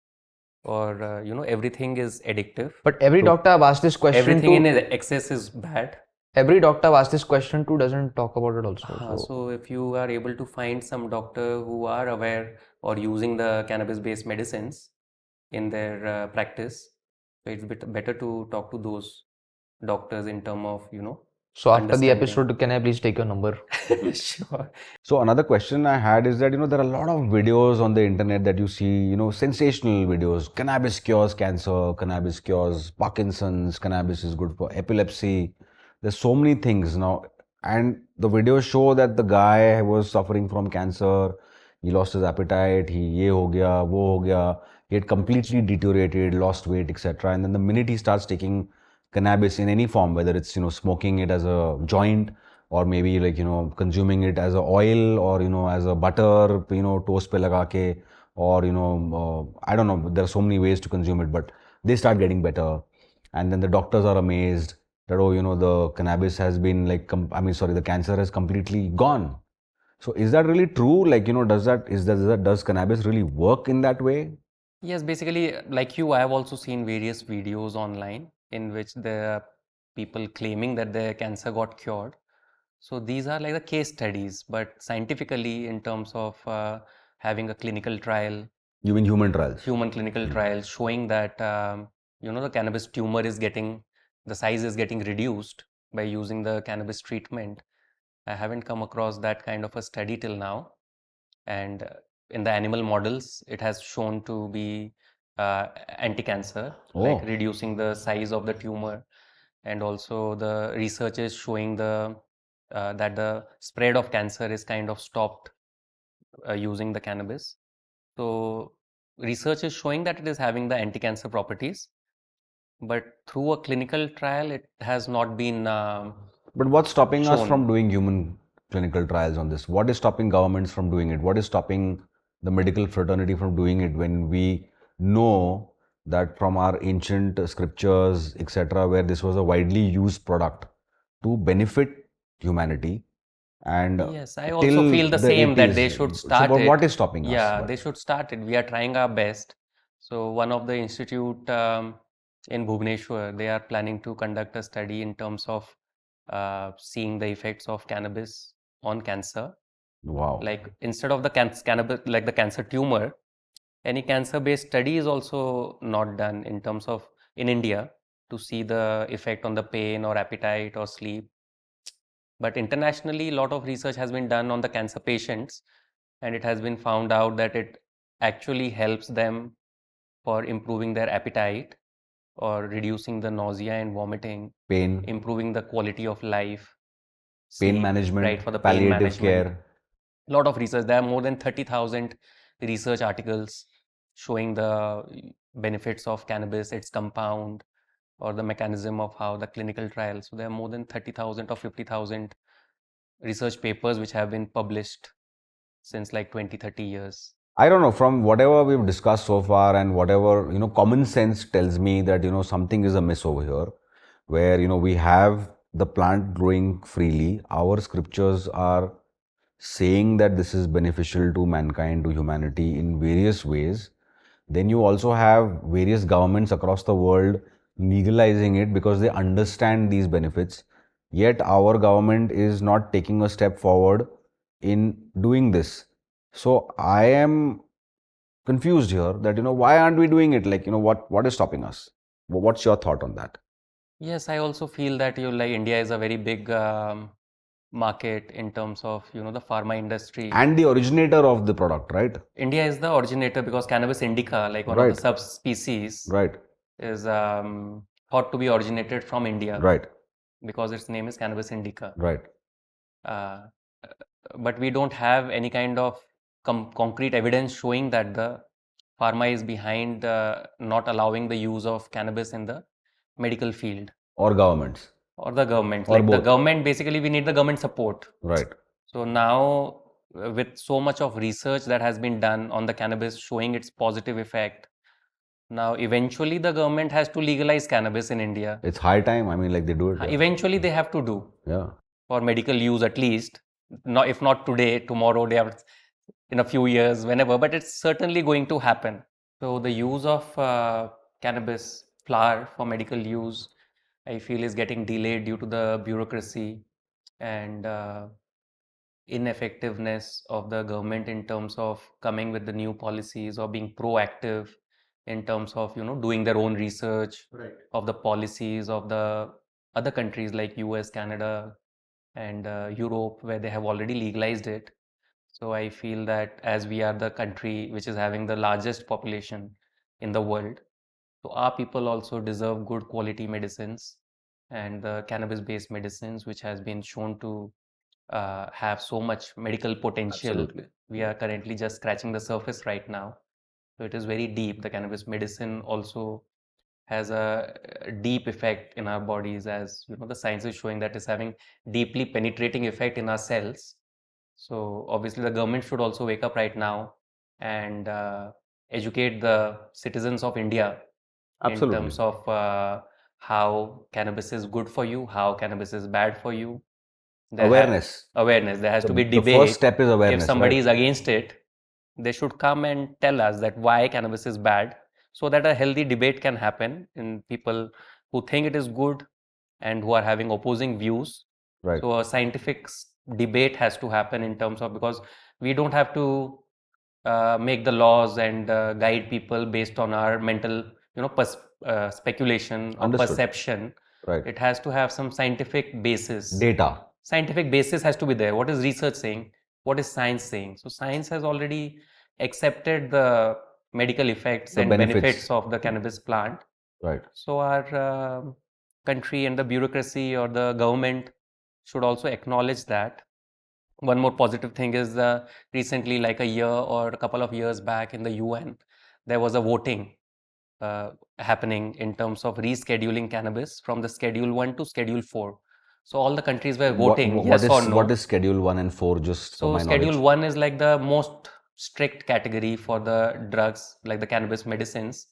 or, everything is addictive. But every True. doctor I've asked this question Everything in to, excess is bad. every doctor I've asked this question to doesn't talk about it also. So So if you are able to find some doctor who are aware or using the cannabis-based medicines in their practice, so it's better to talk to those doctors in term of, so after the understanding. episode, can I please take your number? Sure. So another question I had is that there are a lot of videos on the internet that you see, sensational videos. Cannabis cures cancer, cannabis cures Parkinson's, cannabis is good for epilepsy. There's so many things now, and the videos show that the guy was suffering from cancer. He lost his appetite. He ye ho gaya, wo ho gaya. He had completely deteriorated, lost weight, etc. And then the minute he starts taking cannabis in any form, whether it's smoking it as a joint or maybe like, consuming it as a oil, or, as a butter, toast pe laga ke, or, I don't know, there are so many ways to consume it, but they start getting better. And then the doctors are amazed that, oh, the cannabis has been like, the cancer has completely gone. So is that really true? Like, does cannabis really work in that way? Yes, basically, like you, I have also seen various videos online in which there are people claiming that their cancer got cured. So these are like the case studies, but scientifically, in terms of having a clinical trial, You mean human trials? human clinical trials showing that the cannabis tumor is getting, the size is getting reduced by using the cannabis treatment. I haven't come across that kind of a study till now. And in the animal models, it has shown to be anti-cancer, like Oh. reducing the size of the tumor, and also the research is showing that the spread of cancer is kind of stopped using the cannabis. So research is showing that it is having the anti-cancer properties, but through a clinical trial, it has not been But what's stopping us from shown. doing human clinical trials on this? What is stopping governments from doing it? What is stopping the medical fraternity from doing it when we know that from our ancient scriptures, etc., where this was a widely used product to benefit humanity, and Yes, I also till feel the the same that 80s. they should So, start but what it. is stopping us? Yeah, they should start it. We are trying our best. So one of the institute in Bhubaneswar, they are planning to conduct a study in terms of seeing the effects of cannabis on cancer. Wow. Like instead of the cannabis, like the cancer tumor, any cancer-based study is also not done in terms of in India to see the effect on the pain or appetite or sleep. But internationally, a lot of research has been done on the cancer patients, and it has been found out that it actually helps them for improving their appetite or reducing the nausea and vomiting, Pain, improving the quality of life, pain sleep, management, right, for the pain palliative management. care. A lot of research. There are more than 30,000 research articles showing the benefits of cannabis, its compound, or the mechanism of how the clinical trial. So there are more than 30,000 or 50,000 research papers which have been published since like 20, 30 years. I don't know, from whatever we've discussed so far and whatever, common sense tells me that, something is amiss over here, where, we have the plant growing freely. Our scriptures are saying that this is beneficial to mankind, to humanity in various ways. Then you also have various governments across the world legalizing it because they understand these benefits. Yet our government is not taking a step forward in doing this. So I am confused here that, why aren't we doing it? Like, what is stopping us? What's your thought on that? Yes, I also feel that you like India is a very big market in terms of the pharma industry. And the originator of the product, right? India is the originator because cannabis indica, like one of the Right, subspecies, right, is thought to be originated from India right, because its name is cannabis indica. right. Uh, but we don't have any kind of concrete evidence showing that the pharma is behind not allowing the use of cannabis in the medical field Or governments, or the government. or Like the both. government, basically, we need the government support. Right. So now, with so much of research that has been done on the cannabis showing its positive effect, now eventually the government has to legalize cannabis in India. It's high time. I mean, like they do it. Yeah. Eventually, they have to do Yeah. for medical use at least. Not if not today, tomorrow, they have in a few years, whenever. But it's certainly going to happen. So the use of cannabis flower for medical use, I feel, is getting delayed due to the bureaucracy and ineffectiveness of the government in terms of coming with the new policies or being proactive in terms of doing their own research of the policies of the other countries like US, Canada, and Europe, where they have already legalized it. So I feel that as we are the country which is having the largest population in the world, so our people also deserve good quality medicines, and the cannabis-based medicines, which has been shown to have so much medical potential. Absolutely. We are currently just scratching the surface right now. So it is very deep. The cannabis medicine also has a deep effect in our bodies, as you know, the science is showing that it's having deeply penetrating effect in our cells. So obviously the government should also wake up right now and educate the citizens of India in Absolutely. terms of how cannabis is good for you, how cannabis is bad for you. Awareness. Awareness. There has to be The debate. first step is If awareness, somebody right? is against it, they should come and tell us that why cannabis is bad, so that a healthy debate can happen in people who think it is good and who are having opposing views. Right. So a scientific debate has to happen in terms of, because we don't have to make the laws and guide people based on our mental, speculation or Understood. perception. Right. It has to have some scientific basis. Data. Scientific basis has to be there. What is research saying? What is science saying? So science has already accepted the medical effects The and benefits. benefits of the cannabis plant. Right. So our country and the bureaucracy or the government should also acknowledge that. One more positive thing is recently, like a year or a couple of years back in the UN, there was a voting happening in terms of rescheduling cannabis from the Schedule 1 to Schedule 4. So all the countries were voting yes or no. What is Schedule 1 and 4, just for So my Schedule knowledge? 1 is like the most strict category for the drugs, like the cannabis medicines,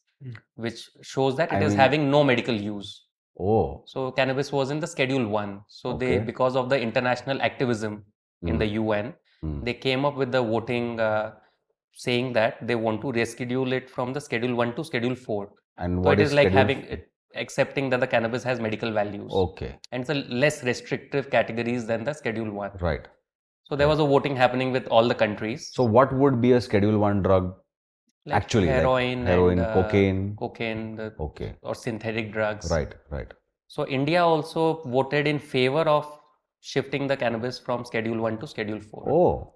which shows that it is having no medical use. Oh. So cannabis was in the Schedule 1. So they, Okay. because of the international activism in the UN, they came up with the voting saying that they want to reschedule it from the Schedule 1 to Schedule 4. And So what it is is like Schedule having it, accepting that the cannabis has medical values. Okay. And it's a less restrictive categories than the Schedule 1. Right. So there was a voting happening with all the countries. So what would be a Schedule 1 drug Like actually? heroin, like heroin, and cocaine. okay, or synthetic drugs. Right. Right. So India also voted in favor of shifting the cannabis from Schedule 1 to Schedule 4. Oh.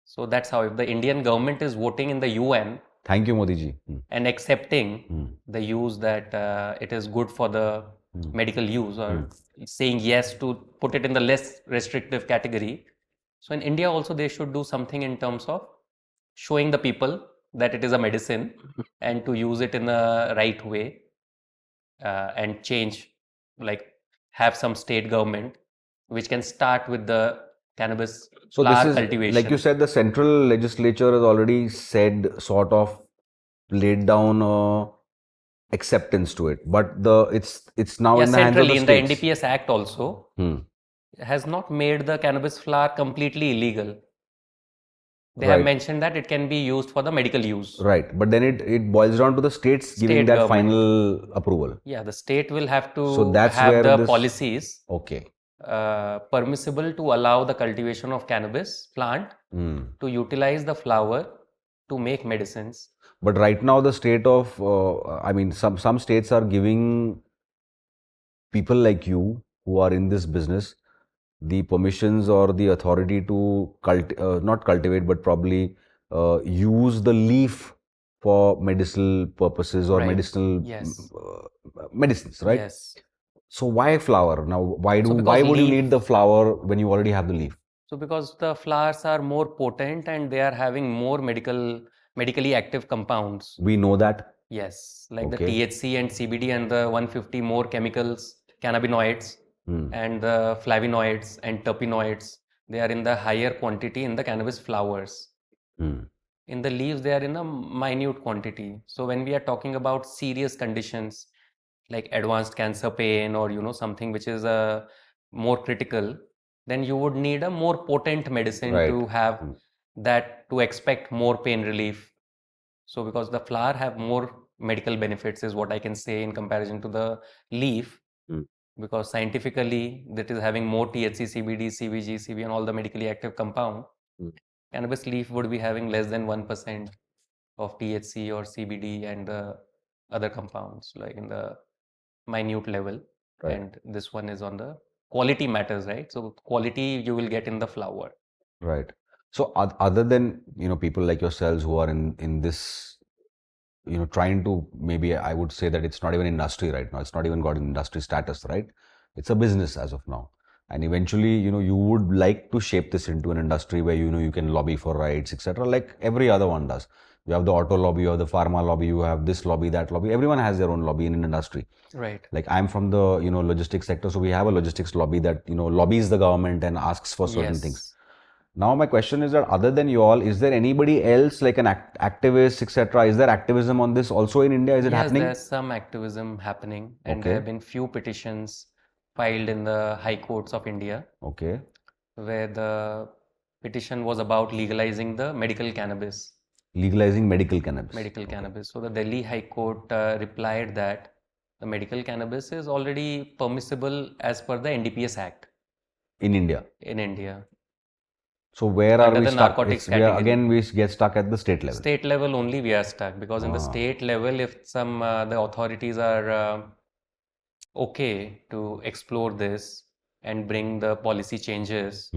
So that's how, if the Indian government is voting in the UN Thank you, Modi ji. and accepting the use that it is good for the medical use, or saying yes to put it in the less restrictive category. So in India also they should do something in terms of showing the people that it is a medicine and to use it in the right way, and change, like have some state government which can start with the cannabis So flower this is, cultivation. like you said, the central legislature has already said, sort of laid down acceptance to it, but it's now in the hands of centrally the in the states. NDPS Act also has not made the cannabis flower completely illegal. They have mentioned that it can be used for the medical use. Right, but then it boils down to the states giving that government. final approval. Yeah, the state will have to So that's have where the this- policies Okay. permissible to allow the cultivation of cannabis plant to utilize the flower to make medicines. But right now, the state of, I mean, some states are giving people like you who are in this business the permissions or the authority to not cultivate, but probably use the leaf for medicinal purposes or Right. medicinal Yes. medicines, right? Yes. So why flower? Now, why because would you leaf- need the flower when you already have the leaf? So because the flowers are more potent and they are having more medically active compounds. We know that. Yes, like Okay. the THC and CBD and the 150 more chemicals, cannabinoids and the flavonoids and terpenoids, they are in the higher quantity in the cannabis flowers. In the leaves, they are in a minute quantity. So when we are talking about serious conditions like advanced cancer pain, or something which is more critical, then you would need a more potent medicine Right. to have that, to expect more pain relief. So because the flower have more medical benefits is what I can say in comparison to the leaf, because scientifically that is having more THC, CBD, CBG, CB and all the medically active compound. Cannabis leaf would be having less than 1% of THC or CBD and the other compounds, like in the minute level. Right. And this one is on the quality matters, right? So quality you will get in the flower. Right. So other than, people like yourselves who are in this, trying to, maybe I would say that it's not even industry right now. It's not even got an industry status, right? It's a business as of now. And eventually, you would like to shape this into an industry where, you can lobby for rights, etc., like every other one does. You have the auto lobby, you have the pharma lobby, you have this lobby, that lobby. Everyone has their own lobby in an industry. Right. Like I'm from the logistics sector, so we have a logistics lobby that lobbies the government and asks for certain things. Yes. Now my question is that other than you all, is there anybody else like an activist, etc.? Is there activism on this also in India? Is it Yes, happening? there's some activism happening, and there Okay. have been few petitions filed in the high courts of India, Okay. where the petition was about legalizing the medical cannabis. Legalizing medical cannabis. Medical Okay. cannabis. So the Delhi High Court replied that the medical cannabis is already permissible as per the NDPS Act In India. in India, So where are under we the stuck? narcotics We are, category. again we get stuck at the state level. State level only we are stuck, because in the state level, if some the authorities are okay to explore this and bring the policy changes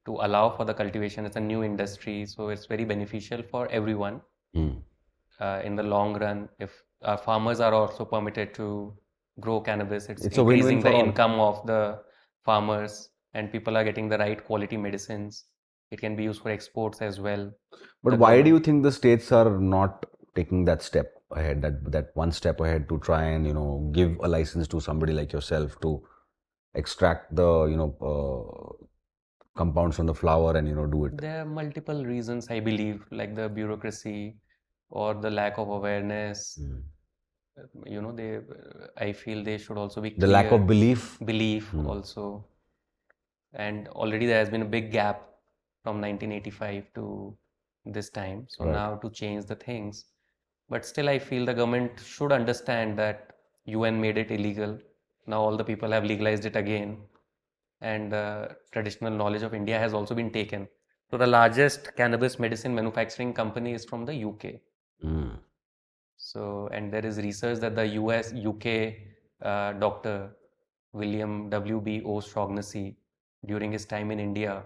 to allow for the cultivation, it's a new industry, so it's very beneficial for everyone in the long run. If farmers are also permitted to grow cannabis, it's It's a win-win increasing for the all. income of the farmers, and people are getting the right quality medicines. It can be used for exports as well. But The why do you government, think the states are not taking that step ahead, that one step ahead to try and give a license to somebody like yourself to extract the compounds from the flower and do it? there are multiple reasons, I believe, like the bureaucracy or the lack of awareness. They, I feel they should also be The lack clear. of belief. Belief also. And already there has been a big gap from 1985 to this time. So Right. now to change the things. But still, I feel the government should understand that UN made it illegal. Now all the people have legalized it again. And traditional knowledge of India has also been taken. So the largest cannabis medicine manufacturing company is from the UK. So, and there is research that the US, UK doctor William W.B. O'Shaughnessy, during his time in India,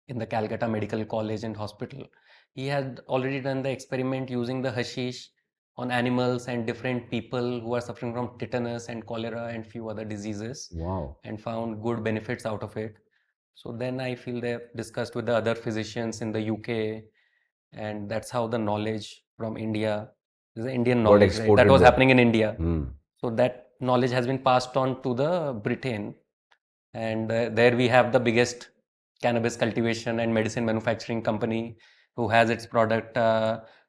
in the Calcutta Medical College and Hospital, he had already done the experiment using the hashish on animals and different people who are suffering from tetanus and cholera and few other diseases. Wow. And found good benefits out of it. So then I feel they've discussed with the other physicians in the UK, and that's how the knowledge from India, this is the Indian Got knowledge, right? exported That was there. happening in India. So that knowledge has been passed on to the Britain, and there we have the biggest cannabis cultivation and medicine manufacturing company who has its product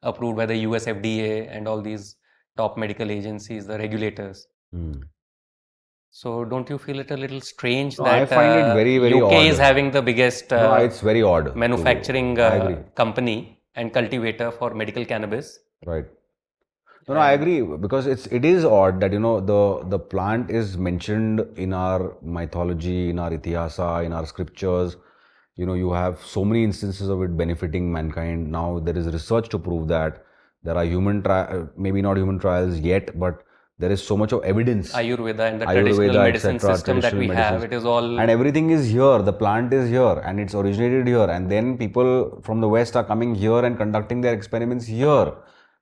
approved by the US FDA and all these top medical agencies, the regulators. So don't you feel it a little strange No, I that find it very, very UK odd. is having the biggest No, it's very odd. manufacturing I agree. company and cultivator for medical cannabis? Right. No, I agree, because it is odd that the plant is mentioned in our mythology, in our itihasa, in our scriptures. You have so many instances of it benefiting mankind. Now there is research to prove that. There are maybe not human trials yet, but there is so much of evidence. Ayurveda and the traditional Ayurveda, medicine etc., system that we traditional have, medicines. it is all. And everything is here. The plant is here, and it's originated here. And then people from the West are coming here and conducting their experiments here,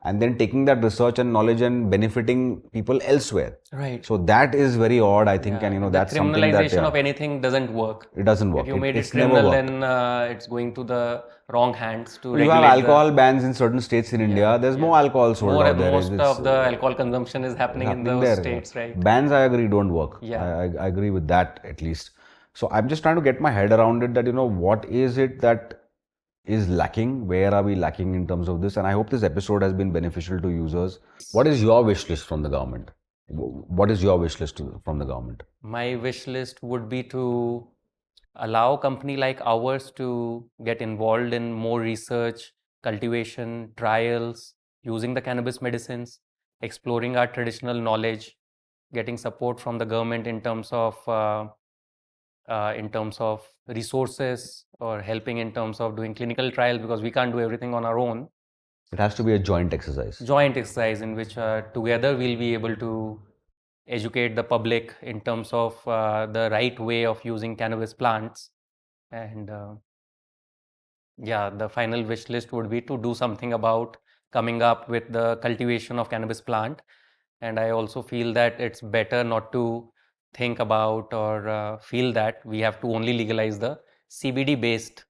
and then taking that research and knowledge and benefiting people elsewhere. Right. So that is very odd, I think, and The that's something that criminalization of anything doesn't work. it doesn't work. If you made it It's never criminal, worked. then it's going to the wrong hands to You have regulate alcohol bans in certain states in India. There's more alcohol sold out there. Most of the alcohol consumption is happening in those there. states, right? Bans, I agree, don't work. Yeah. I agree with that at least. So I'm just trying to get my head around it, that what is it that is lacking? Where are we lacking in terms of this? And I hope this episode has been beneficial to users. What is your wish list from the government? What is your wish list from the government? My wish list would be to allow a company like ours to get involved in more research, cultivation, trials, using the cannabis medicines, exploring our traditional knowledge, getting support from the government in terms of resources, or helping in terms of doing clinical trials, because we can't do everything on our own. It has to be a joint exercise. Joint exercise in which together we'll be able to educate the public in terms of the right way of using cannabis plants. And yeah, the final wish list would be to do something about coming up with the cultivation of cannabis plant. And I also feel that it's better not to think about or feel that we have to only legalize the CBD based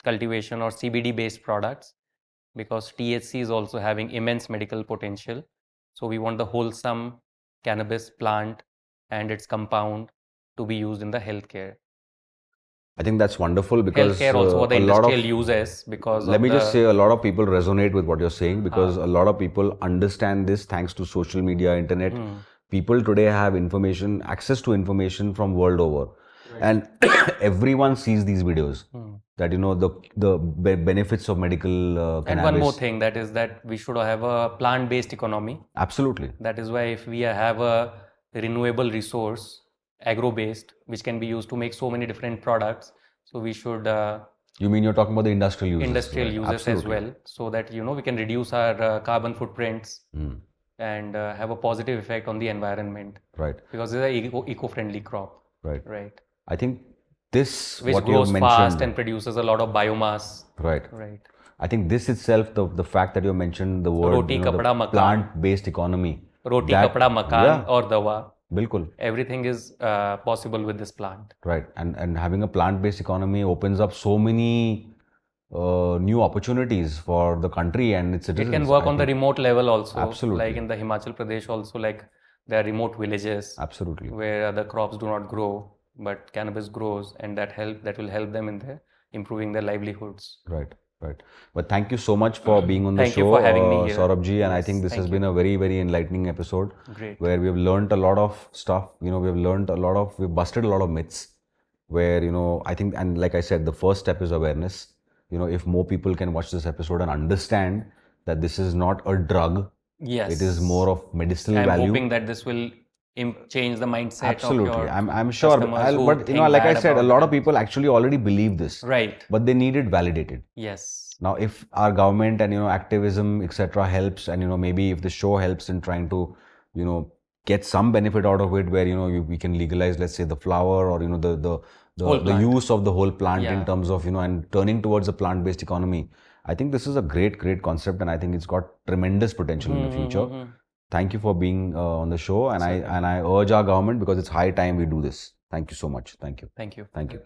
cultivation or CBD based products. because THC is also having immense medical potential. So we want the wholesome cannabis plant and its compound to be used in the healthcare. I think that's wonderful because Healthcare also for the a lot of industrial uses, because let of me the just say a lot of people resonate with what you're saying because a lot of people understand this thanks to social media, internet. People today have information, access to information from world over, and everyone sees these videos that the benefits of medical and cannabis. one more thing, that is that we should have a plant-based economy. Absolutely. That is why if we have a renewable resource, agro-based, which can be used to make so many different products, so we should You mean you're talking about the industrial uses? industrial right? uses as Absolutely. well, so that we can reduce our carbon footprints and have a positive effect on the environment. Right. Because it's an eco-friendly crop. Right. Right. I think this Which what you have grows mentioned. fast and produces a lot of biomass. Right. Right. I think this itself, the fact that you mentioned the word, Roti, the kapda, makan. plant-based economy. Roti, that- kapda, makan yeah, or dawa. Bilkul. Everything is possible with this plant. Right. And having a plant-based economy opens up so many new opportunities for the country and its citizens. It can work on the remote level also. Absolutely. Like in the Himachal Pradesh also, like there are remote villages. Absolutely. Where other crops do not grow, but cannabis grows, and that will help them in their improving their livelihoods. Right. Right. But thank you so much for being on the Thank show, you for having me here. Sourab ji. And I Yes, think this has thank been a very, very enlightening episode. Great. Where we've learned a lot of stuff. We've busted a lot of myths. Where, I think, and like I said, the first step is awareness. If more people can watch this episode and understand that this is not a drug. Yes. It is more of medicinal I'm value. hoping that this will change the mindset Absolutely. of your I'm sure. customers who But, think like I bad said, a about lot of cannabis. people actually already believe this. Right. But they need it validated. Yes. Now, if our government and activism, etc., helps, and maybe if the show helps in trying to, get some benefit out of it, where we can legalize, let's say, the flower or the use of the whole plant in terms of and turning towards a plant-based economy. I think this is a great concept, and I think it's got tremendous potential in the future. Thank you for being on the show, and I urge our government, because it's high time we do this. Thank you so much. Thank you. Thank you. Thank you.